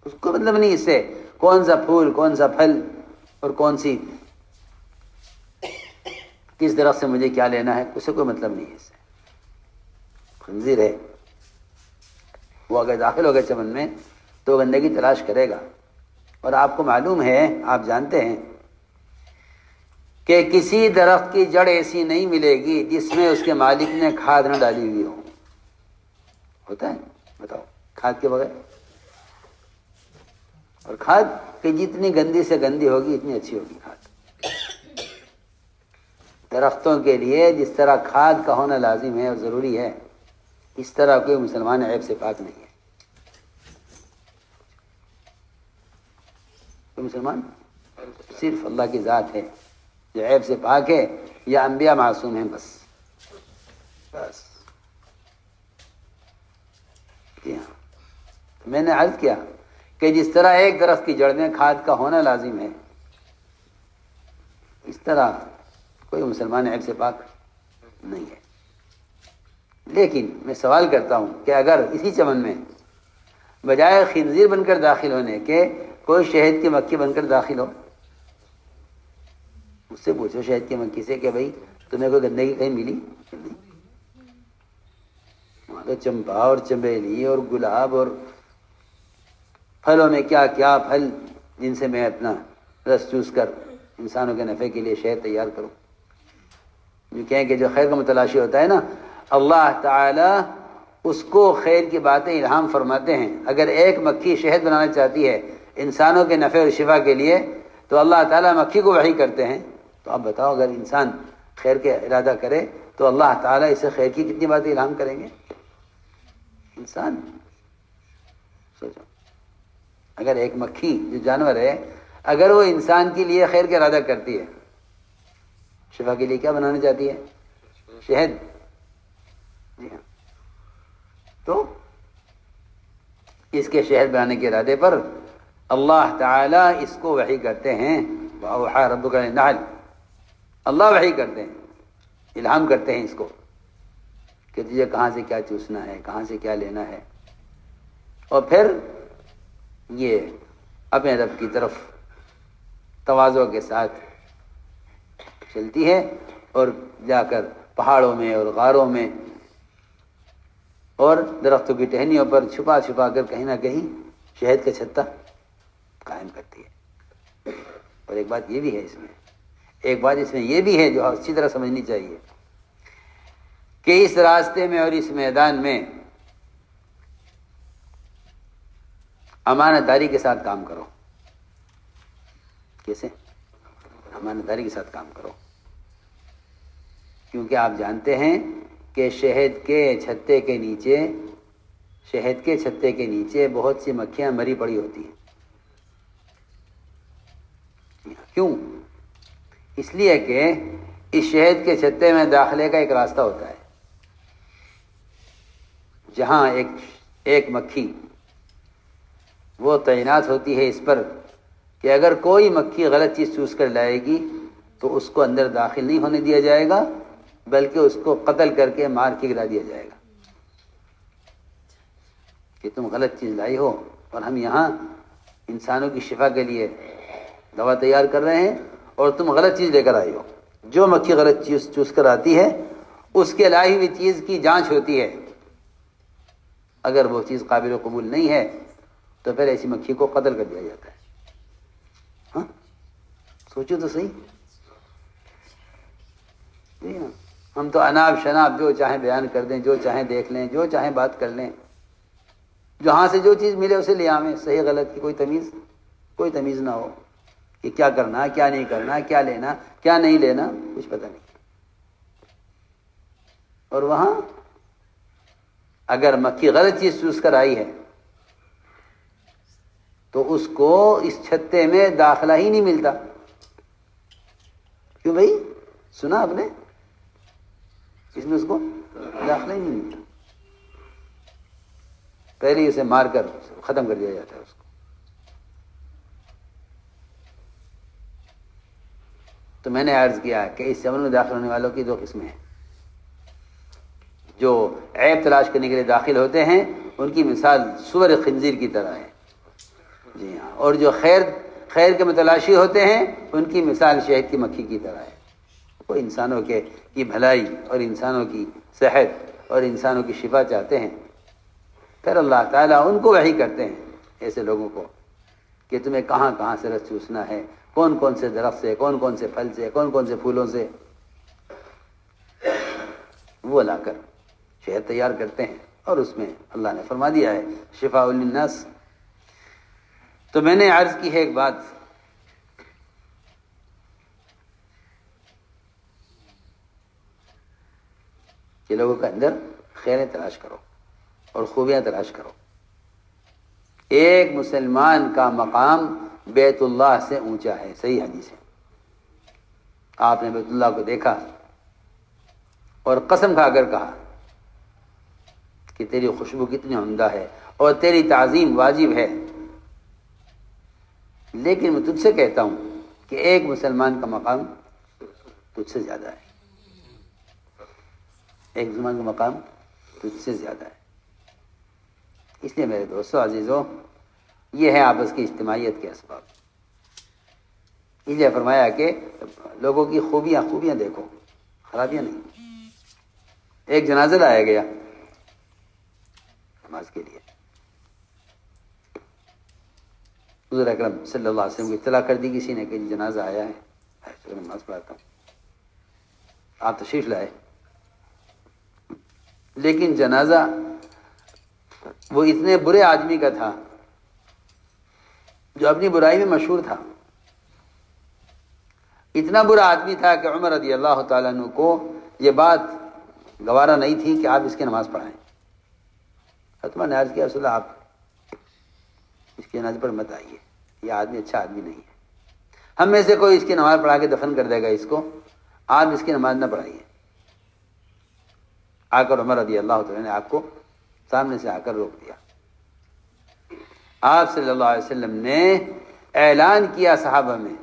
اس کو مطلب نہیں اس سے کون سا پھول، کون سا پھل اور کس درخت سے مجھے کیا لینا ہے، اس سے کوئی مطلب نہیں ہے. اس سے خنزیر ہے. وہ اگر داخل ہو گئے چمن میں تو گندگی تلاش کرے گا. اور آپ کو معلوم ہے، آپ جانتے ہیں کہ کسی درخت کی جڑ ایسی نہیں ملے گی جس میں اس کے مالک نے کھاد نہ ڈالی ہوئی ہو. ہوتا ہے؟ بتاؤ. کھاد کے بغیر، اور کھاد کہ جتنی گندی سے گندی ہوگی اتنی اچھی ہوگی کھاد. درختوں کے لیے جس طرح کھاد کا ہونا لازم ہے اور ضروری ہے، اس طرح کوئی مسلمان عیب سے پاک نہیں ہے. کوئی مسلمان صرف اللہ کی ذات ہے جو عیب سے پاک ہے، یا انبیاء معصوم ہیں. بس جی ہاں. میں نے عرض کیا کہ جس طرح ایک درخت کی جڑ میں کھاد کا ہونا لازم ہے، اس طرح کوئی مسلمان عیب سے پاک نہیں ہے. لیکن میں سوال کرتا ہوں کہ اگر اسی چمن میں بجائے خنزیر بن کر داخل ہونے کے کوئی شہد کی مکھی بن کر داخل ہو، اس سے پوچھو شہد کی مکھی سے کہ بھائی تمہیں کوئی گندگی کہیں ملی؟ نہیں. وہاں تو چمپا اور چنبیلی اور گلاب اور پھلوں میں کیا کیا پھل جن سے میں اپنا رس چوس کر انسانوں کے نفع کے لیے شہد تیار کروں. جو کہیں کہ جو خیر کا متلاشی ہوتا ہے نا، اللہ تعالی اس کو خیر کی باتیں الہام فرماتے ہیں. اگر ایک مکھی شہد بنانا چاہتی ہے انسانوں کے نفع اور شفا کے لیے تو اللہ تعالیٰ مکھی کو وحی کرتے ہیں. تو آپ بتاؤ، اگر انسان خیر کے ارادہ کرے تو اللہ تعالیٰ اسے خیر کی کتنی باتیں الہام کریں گے. انسان سوچو، اگر ایک مکھی جو جانور ہے اگر وہ انسان کے لیے خیر کا ارادہ کرتی ہے، شفا کے لیے کیا بنانا چاہتی ہے؟ شہد. جی ہاں. تو اس کے شہد بنانے کے ارادے پر اللہ تعالیٰ اس کو وحی کرتے ہیں. وَأَوْحَىٰ رَبُّكَ إِلَى النَّحْلِ. اللہ وحی کرتے ہیں، الہام کرتے ہیں اس کو کہ تجھے کہاں سے کیا چوسنا ہے، کہاں سے کیا لینا ہے. اور پھر یہ اپنے رب کی طرف تواضع کے ساتھ چلتی ہے اور جا کر پہاڑوں میں اور غاروں میں اور درختوں کی ٹہنیوں پر چھپا چھپا کر کہیں نہ کہیں شہد کا چھتا قائم کرتی ہے. اور ایک بات یہ بھی ہے جو اچھی طرح سمجھنی چاہیے کہ اس راستے میں اور اس میدان میں امانت داری کے ساتھ کام کرو. کیسے؟ امانت داری کے ساتھ کام کرو. کیونکہ آپ جانتے ہیں کہ شہد کے چھتے کے نیچے بہت سی مکھیاں مری پڑی ہوتی ہیں. کیوں؟ اس لیے کہ اس شہد کے چھتے میں داخلے کا ایک راستہ ہوتا ہے جہاں ایک مکھی وہ تعینات ہوتی ہے اس پر کہ اگر کوئی مکھی غلط چیز چوس کر لائے گی تو اس کو اندر داخل نہیں ہونے دیا جائے گا، بلکہ اس کو قتل کر کے مار کے گرا دیا جائے گا کہ تم غلط چیز لائی ہو اور ہم یہاں انسانوں کی شفا کے لیے دوا تیار کر رہے ہیں اور تم غلط چیز لے کر آئی ہو. جو مکھی غلط چیز چوس کر آتی ہے اس کے لائی ہوئی چیز کی جانچ ہوتی ہے اگر وہ چیز قابل قبول نہیں ہے تو پھر ایسی مکھی کو قتل کر دیا جاتا ہے. ہاں سوچو تو صحیح. جی ہاں، ہم تو اناب شناب جو چاہیں بیان کر دیں، جو چاہیں دیکھ لیں، جو چاہیں بات کر لیں، جہاں سے جو چیز ملے اسے لے آویں. صحیح غلط کی کوئی تمیز نہ ہو کہ کیا کرنا، کیا نہیں کرنا، کیا لینا، کیا نہیں لینا، کچھ پتہ نہیں. اور وہاں اگر مکھی غلط چیز چوس کر آئی ہے تو اس کو اس چھتے میں داخلہ ہی نہیں ملتا. کیوں بھائی؟ سنا آپ نے؟ اس میں اس کو داخلہ ہی نہیں ملتا. پہلے ہی اسے مار کر ختم کر دیا جاتا ہے اس کو. تو میں نے عرض کیا کہ اس عمل میں داخل ہونے والوں کی دو قسمیں ہیں. جو عیب تلاش کرنے کے لیے داخل ہوتے ہیں ان کی مثال سور خنزیر کی طرح ہے. جی ہاں. اور جو خیر کے متلاشی ہوتے ہیں ان کی مثال شہد کی مکھی کی طرح ہے. وہ انسانوں کی بھلائی اور انسانوں کی صحت اور انسانوں کی شفا چاہتے ہیں. پھر اللہ تعالیٰ ان کو وحی کرتے ہیں ایسے لوگوں کو کہ تمہیں کہاں کہاں سے رس چوسنا ہے، کون کون سے درخت سے، کون کون سے پھل سے، کون کون سے پھولوں سے. وہ لا کر شہد تیار کرتے ہیں اور اس میں اللہ نے فرما دیا ہے شفاء للناس. تو میں نے عرض کی ہے ایک بات کہ لوگوں کے اندر خیریں تلاش کرو اور خوبیاں تلاش کرو. ایک مسلمان کا مقام بیت اللہ سے اونچا ہے. صحیح حدیث ہے. آپ نے بیت اللہ کو دیکھا اور قسم کھا کر کہا کہ تیری خوشبو کتنی عمدہ ہے اور تیری تعظیم واجب ہے. لیکن میں تجھ سے کہتا ہوں کہ ایک مسلمان کا مقام تجھ سے زیادہ ہے. ایک مسلمان کا مقام تجھ سے زیادہ ہے. اس لیے میرے دوستو عزیزو، یہ ہے آپس کی اجتماعیت کے اسباب. اس لیے فرمایا کہ لوگوں کی خوبیاں دیکھو، خرابیاں نہیں. ایک جنازہ لایا گیا نماز کے لیے. حضور اکرم صلی اللہ علیہ وسلم کو اطلاع کر دی کسی نے کہ جنازہ آیا ہے، چلو نماز پڑھاتا ہوں. آپ تشریف لائے، لیکن جنازہ وہ اتنے برے آدمی کا تھا جو اپنی برائی میں مشہور تھا. اتنا برا آدمی تھا کہ عمر رضی اللہ تعالیٰ عنہ کو یہ بات گوارا نہیں تھی کہ آپ اس کی نماز پڑھائیں. عمر نے عرض کیا رسول اللہ آپ اس کی نماز پر مت آئیے، یہ آدمی اچھا آدمی نہیں ہے. ہم میں سے کوئی اس کی نماز پڑھا کے دفن کر دے گا اس کو، آپ اس کی نماز نہ پڑھائیے. آ کر عمر رضی اللہ تعالیٰ نے آپ کو سامنے سے آ کر روک دیا. آپ صلی اللہ علیہ وسلم نے اعلان کیا صحابہ میں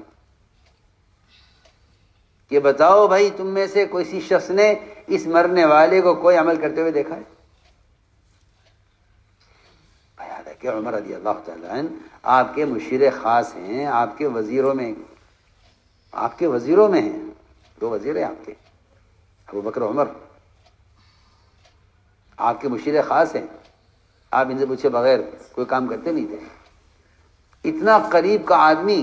کہ بتاؤ بھائی تم میں سے کسی شخص نے اس مرنے والے کو کوئی عمل کرتے ہوئے دیکھا ہے؟ کہ عمر رضی اللہ تعالیٰ عنہ آپ کے مشیر خاص ہیں، آپ کے وزیروں میں ہیں. 2 وزیر ہیں آپ کے، ابو بکر عمر، آپ کے مشیر خاص ہیں. آپ ان سے پوچھے بغیر کوئی کام کرتے نہیں تھے. اتنا قریب کا آدمی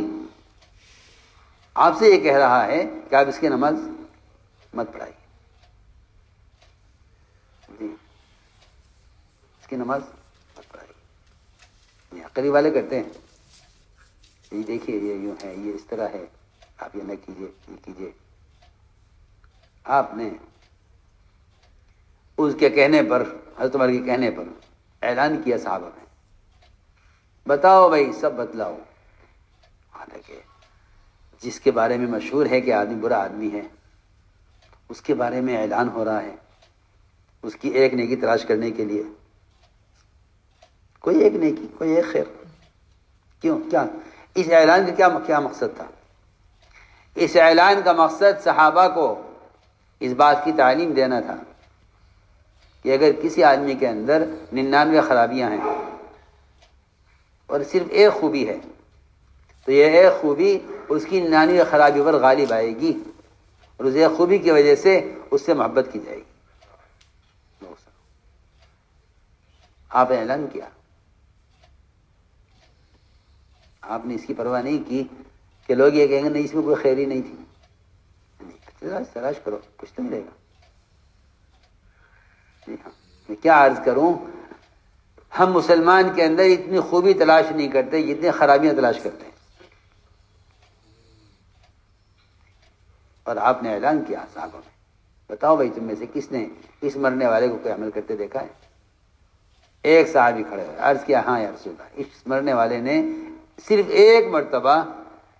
آپ سے یہ کہہ رہا ہے کہ آپ اس کی نماز مت پڑھائیے. جی اس کی نماز مت پڑھائیے. قریب والے کرتے ہیں، یہ دیکھیے یہ یوں ہے، یہ اس طرح ہے، آپ یہ نہ کیجیے، یہ کیجیے. آپ نے اس کے کہنے پر، حضرت عمر کے کہنے پر اعلان کیا صحابہ میں، بتاؤ بھائی سب بتلاؤ. حالانکہ جس کے بارے میں مشہور ہے کہ آدمی برا آدمی ہے، اس کے بارے میں اعلان ہو رہا ہے اس کی ایک نیکی تلاش کرنے کے لیے. کوئی ایک نیکی، کوئی ایک خیر. کیوں؟ کیا اس اعلان کا کیا مقصد تھا؟ اس اعلان کا مقصد صحابہ کو اس بات کی تعلیم دینا تھا کہ اگر کسی آدمی کے اندر 99 خرابیاں ہیں اور صرف ایک خوبی ہے تو یہ ایک خوبی اس کی 99 خرابی پر غالب آئے گی اور اس ایک خوبی کی وجہ سے اس سے محبت کی جائے گی. آپ نے اعلان کیا، آپ نے اس کی پرواہ نہیں کی کہ لوگ یہ کہیں گے نہیں اس میں کوئی خیر ہی نہیں تھی. نہیں، تلاش کرو، کچھ تو ملے گا. جی ہاں، میں کیا عرض کروں، ہم مسلمان کے اندر اتنی خوبی تلاش نہیں کرتے جتنی خرابیاں تلاش کرتے ہیں. اور آپ نے اعلان کیا صحابہ میں، بتاؤ بھائی تم میں سے کس نے اس مرنے والے کو کوئی عمل کرتے دیکھا ہے؟ ایک صحابی کھڑے ہوئے، عرض کیا ہاں یا رسول اللہ، اس مرنے والے نے صرف ایک مرتبہ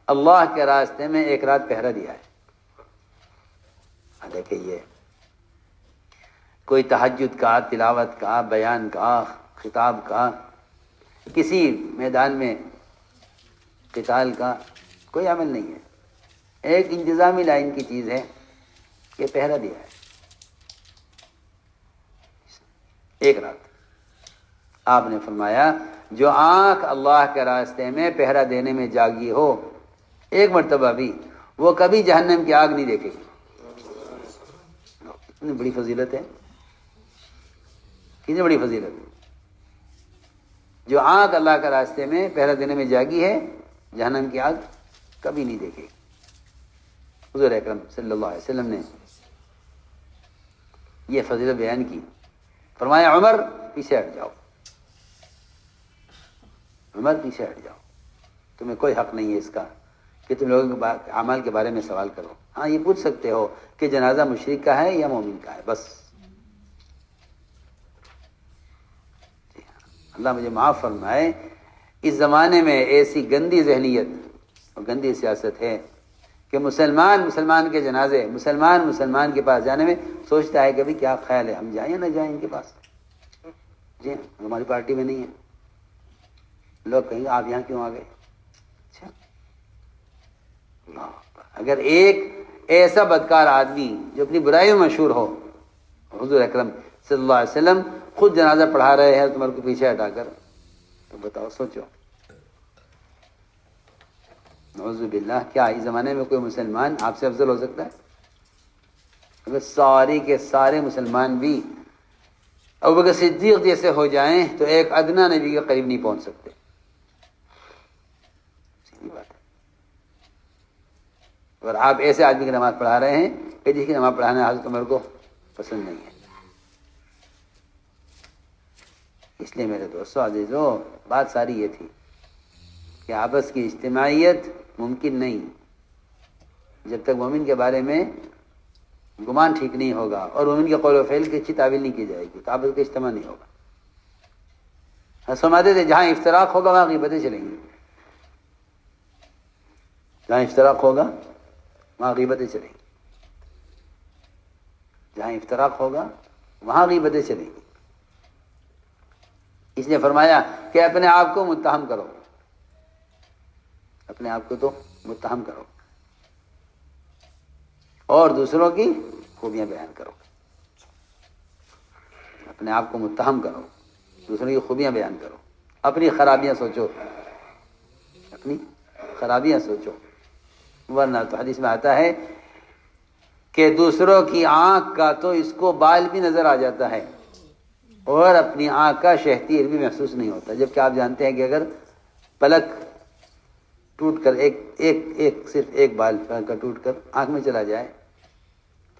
اللہ کے راستے میں ایک رات پہرا دیا ہے. دیکھیں، یہ کوئی تہجد کا، تلاوت کا، بیان کا، خطاب کا، کسی میدان میں قتال کا کوئی عمل نہیں ہے. ایک انتظامی لائن کی چیز ہے کہ پہرا دیا ہے ایک رات. آپ نے فرمایا جو آنکھ اللہ کے راستے میں پہرا دینے میں جاگی ہو ایک مرتبہ بھی، وہ کبھی جہنم کی آگ نہیں دیکھے گی. کتنی بڑی فضیلت ہے، کتنی بڑی فضیلت ہے. جو آنکھ اللہ کے راستے میں پہرا دینے میں جاگی ہے جہنم کی آگ کبھی نہیں دیکھے گی. حضور اکرم صلی اللہ علیہ وسلم نے یہ فضیلت بیان کی. فرمایا عمر پیچھے ہٹ جاؤ، عمر پیچھے ہٹ جاؤ، تمہیں کوئی حق نہیں ہے اس کا کہ تم لوگوں کے اعمال کے بارے میں سوال کرو. ہاں یہ پوچھ سکتے ہو کہ جنازہ مشرک کا ہے یا مومن کا ہے، بس. اللہ مجھے معاف فرمائے، اس زمانے میں ایسی گندی ذہنیت اور گندی سیاست ہے کہ مسلمان کے جنازے، مسلمان کے پاس جانے میں سوچتا ہے کہ ابھی کیا خیال ہے، ہم جائیں یا نہ جائیں ان کے پاس. جی ہماری پارٹی میں نہیں ہے. لوگ کہیں گے آپ یہاں کیوں آ گئے. اچھا، اگر ایک ایسا بدکار آدمی جو اپنی برائیوں میں مشہور ہو، حضور اکرم صلی اللہ علیہ وسلم خود جنازہ پڑھا رہے ہیں تمہارے کو پیچھے ہٹا کر، تو بتاؤ، سوچو. نعوذ باللہ، کیا اس زمانے میں کوئی مسلمان آپ سے افضل ہو سکتا ہے؟ اگر سارے کے سارے مسلمان بھی ابوبکر صدیق جیسے ہو جائیں تو ایک ادنا نبی کے قریب نہیں پہنچ سکتے. سیدھی بات ہے. اور آپ ایسے آدمی کی نماز پڑھا رہے ہیں کہ جس کی نماز پڑھانا حضرت عمر کو پسند نہیں ہے. اس لیے میرے دوستو عزیزو، بات ساری یہ تھی کہ آپس کی اجتماعیت ممکن نہیں جب تک مومن کے بارے میں گمان ٹھیک نہیں ہوگا اور مومن کے قول و فعل کی اچھی تعویل نہیں کی جائے گی تو آپس کا اجتماع نہیں ہوگا. فرماتے تھے جہاں افتراق ہوگا وہاں غیبتیں چلیں گی، جہاں افتراق ہوگا وہاں غیبتیں چلیں گی، جہاں افتراق ہوگا وہاں غیبتیں چلیں گی. اس نے فرمایا کہ اپنے آپ کو متہم کرو، اپنے آپ کو تو متہم کرو اور دوسروں کی خوبیاں بیان کرو. اپنے آپ کو متہم کرو، دوسروں کی خوبیاں بیان کرو، اپنی خرابیاں سوچو، اپنی خرابیاں سوچو. ورنہ تو حدیث میں آتا ہے کہ دوسروں کی آنکھ کا تو اس کو بال بھی نظر آ جاتا ہے اور اپنی آنکھ کا شہتیر بھی محسوس نہیں ہوتا. جبکہ آپ جانتے ہیں کہ اگر پلک ٹوٹ کر صرف ایک بال کا ٹوٹ کر آنکھ میں چلا جائے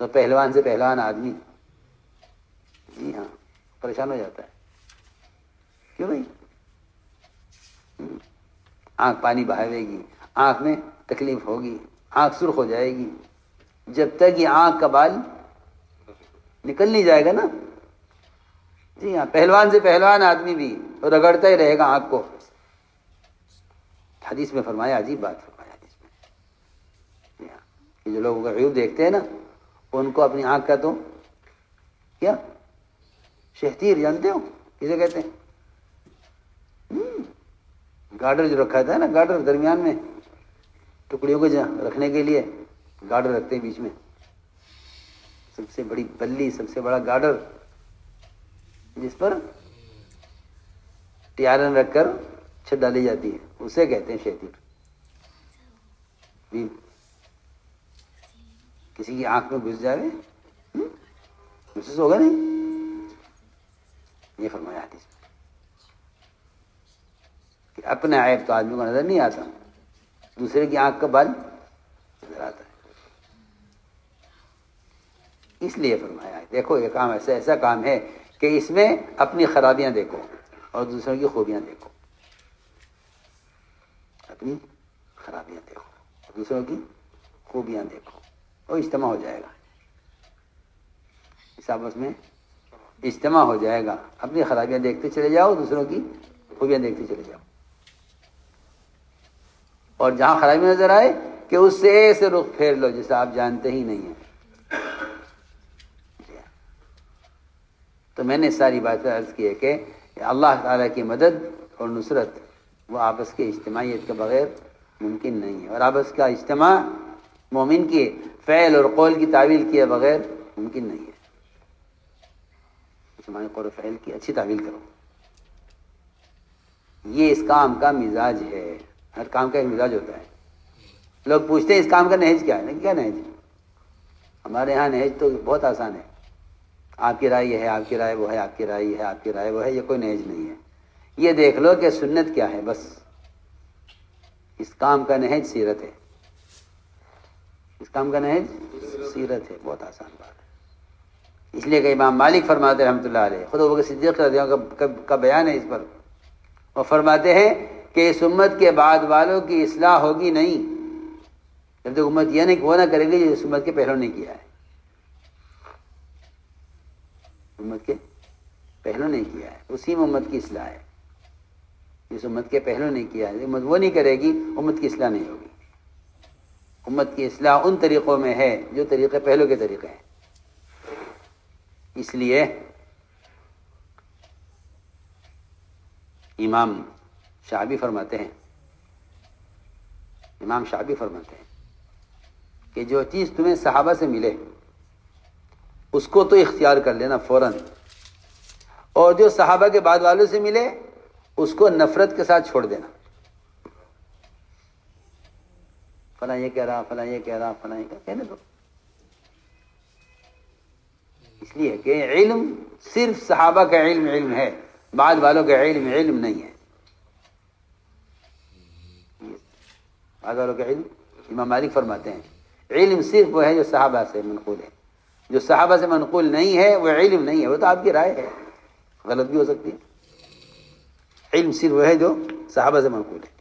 تو پہلوان سے پہلوان آدمی، جی ہاں، پریشان ہو جاتا ہے. کیوں بھائی؟ آنکھ پانی بہاوے گی، آنکھ میں تکلیف ہوگی، آنکھ سرخ ہو جائے گی. جب تک یہ آنکھ کا بال نکل نہیں جائے گا نا، جی ہاں، پہلوان سے پہلوان آدمی بھی رگڑتا ہی رہے گا آنکھ کو. حدیث میں فرمایا، عجیب بات فرمایا حدیث میں، جی ہاں، کہ جو لوگ عیوب دیکھتے ہیں نا ان کو اپنی آنکھ کا تو کیا شہتیر جانتے ہو کسے کہتے ہیں؟ گارڈر جو رکھا تھا نا، گارڈر درمیان میں ٹکڑیوں کو رکھنے کے لیے گارڈر رکھتے ہیں بیچ میں، سب سے بڑی بلی، سب سے بڑا گارڈر جس پر ٹیارن رکھ کر چھت ڈالی جاتی ہے، اسے کہتے ہیں شہتیر. کسی کی آنکھ میں گھس جائے محسوس ہوگا نہیں. یہ فرمایا حدیث میں. کہ اپنا عیب تو آدمی کو نظر نہیں آتا، دوسرے کی آنکھ کا بل نظر آتا ہے. اس لیے فرمایا دیکھو یہ کام ایسا کام ہے کہ اس میں اپنی خرابیاں دیکھو اور دوسروں کی خوبیاں دیکھو. اپنی خرابیاں دیکھو اور دوسروں کی خوبیاں دیکھو، اور اجتماع ہو جائے گا. اس آپس میں اجتماع ہو جائے گا. اپنی خرابیاں دیکھتے چلے جاؤ، دوسروں کی خوبیاں دیکھتے چلے جاؤ، اور جہاں خرابی نظر آئے کہ اس سے ایسے رخ پھیر لو جسے آپ جانتے ہی نہیں ہیں. تو میں نے ساری باتیں عرض کی ہے کہ اللہ تعالیٰ کی مدد اور نصرت وہ آپس کے اجتماعیت کے بغیر ممکن نہیں ہے، اور آپس کا اجتماع مومن کے فعل اور قول کی تعویل کیے بغیر ممکن نہیں ہے. اجتماعی قول و فعل کی اچھی تعویل کرو. یہ اس کام کا مزاج ہے. ہر کام کا ایک مزاج ہوتا ہے. لوگ پوچھتے ہیں اس کام کا نہج کیا ہے؟ کیا نہج؟ ہمارے یہاں نہج تو بہت آسان ہے. آپ کی رائے یہ ہے، آپ کی رائے وہ ہے، آپ کی رائے یہ ہے، آپ کی رائے وہ ہے. یہ کوئی نہج نہیں ہے. یہ دیکھ لو کہ سنت کیا ہے، بس. اس کام کا نہج سیرت ہے. اس کام کا نہج سیرت ہے. بہت آسان بات ہے. اس لیے کہ امام مالک فرماتے ہیں رحمۃ اللہ علیہ، خود ابو بکر صدیق رضی اللہ عنہ کا بیان ہے اس پر. وہ فرماتے ہیں کہ اس امت کے بعد والوں کی اصلاح ہوگی نہیں جب تک امت یہ نہیں وہ نہ کرے گی جو اس امت کے پہلوں نے کیا ہے. امت کے پہلوں نے کیا ہے، اسی میں امت کی اصلاح ہے. جس امت کے پہلوں نے کیا ہے امت وہ نہیں کرے گی، امت کی اصلاح نہیں ہوگی. امت کی اصلاح ان طریقوں میں ہے جو طریقے پہلوں کے طریقے ہیں. اس لیے امام شعبی فرماتے ہیں کہ جو چیز تمہیں صحابہ سے ملے اس کو تو اختیار کر لینا فوراً، اور جو صحابہ کے بعد والوں سے ملے اس کو نفرت کے ساتھ چھوڑ دینا. فلاں یہ کہہ رہا، فلاں یہ کہہ رہا، فلاں یہ کہنے دو. اس لیے کہ علم صرف صحابہ کا علم ہے، بعد والوں کا علم نہیں ہے. بعد والوں کا علم، امام مالک فرماتے ہیں علم صرف وہ ہے جو صحابہ سے منقول ہے. جو صحابہ سے منقول نہیں ہے وہ علم نہیں ہے، وہ تو آپ کی رائے ہے، غلط بھی ہو سکتی ہے. علم صرف وہ ہے جو صحابہ سے منقول ہے.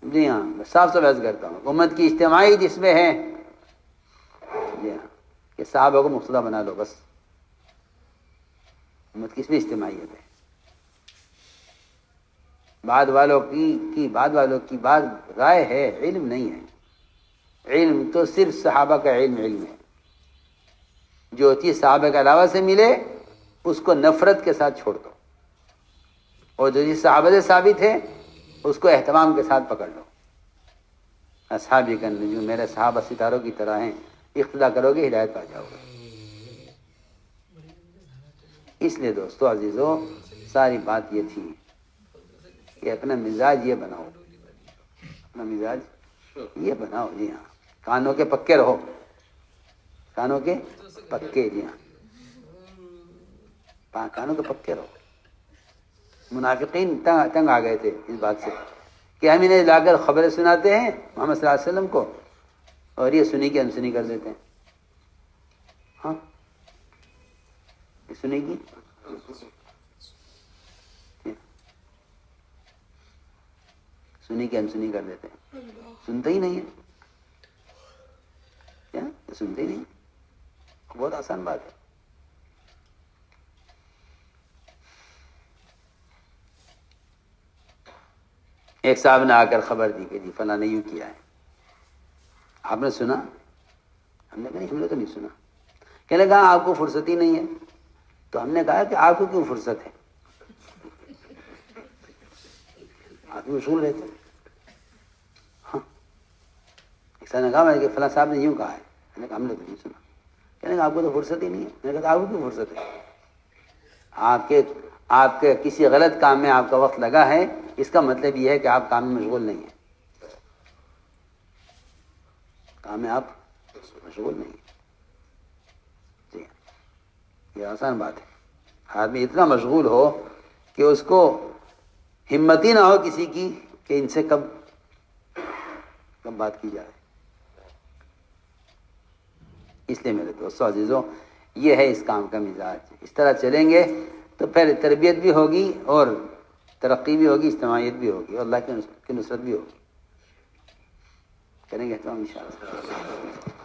جی ہاں، میں صاف عرض کرتا ہوں امت کی اجتماعی جس میں ہے، جی ہاں، کہ صحابہ کو مقتدی بنا لو بس. امت کس میں اجتماعیت ہے؟ بعد والوں کی بات رائے ہے، علم نہیں ہے. علم تو صرف صحابہ کا علم ہے. جو چیز صحابہ کے علاوہ سے ملے اس کو نفرت کے ساتھ چھوڑ دو، اور جو چیز صحابہ سے ثابت ہے اس کو اہتمام کے ساتھ پکڑ لو. اصحابی کا نجوم، میرے صحابہ ستاروں کی طرح ہیں، اقتدا کرو گے ہدایت پا جاؤ گے. اس لیے دوستو عزیزو، ساری بات یہ تھی کہ اپنا مزاج یہ بناؤ، اپنا مزاج یہ بناؤ. جی ہاں، کانوں کے پکے رہو، کانوں کے پکے. جی ہاں، کانوں کے پکے رہو. منافقین تنگ آ گئے تھے اس بات سے کہ ہم انہیں لا کر خبریں سناتے ہیں محمد صلی اللہ علیہ وسلم کو، اور یہ سنی کی انسنی کر دیتے ہیں. ہاں، یہ سنی کی انسنی کر دیتے ہیں. سنتے ہی نہیں ہے، کیا سنتے ہی نہیں. بہت آسان بات ہے. ایک صاحب نے آ کر خبر دی کہ جی فلاں نے یوں کیا ہے، آپ نے سنا؟ ہم نے کہا نہیں، ہم نے تو نہیں سنا. کہنے لگا آپ کو فرصت ہی نہیں ہے. تو ہم نے کہا کہ آپ کو کیوں فرصت ہے؟ آپ مشغول رہتے. ہاں، ایسا نے کہا کہ فلاں صاحب نے یوں کہا ہے. میں نے کہا ہم نے تو نہیں سنا. کہنے لگا آپ کو تو فرصت ہی نہیں ہے. میں نے کہا آپ کو کیوں فرصت ہے؟ آپ کے کسی غلط کام میں آپ کا وقت لگا ہے، اس کا مطلب یہ ہے کہ آپ کام میں مشغول نہیں ہیں. کام میں آپ مشغول نہیں ہیں. جی، یہ آسان بات ہے. آدمی اتنا مشغول ہو کہ اس کو ہمت ہی نہ ہو کسی کی کہ ان سے کب بات کی جائے. اس لیے میرے دوستو عزیزوں، یہ ہے اس کام کا مزاج. اس طرح چلیں گے تو پھر تربیت بھی ہوگی اور ترقی بھی ہوگی، اجتماعیت بھی ہوگی اور اللہ کی نصرت بھی ہوگی. کریں گے تو انشاءاللہ.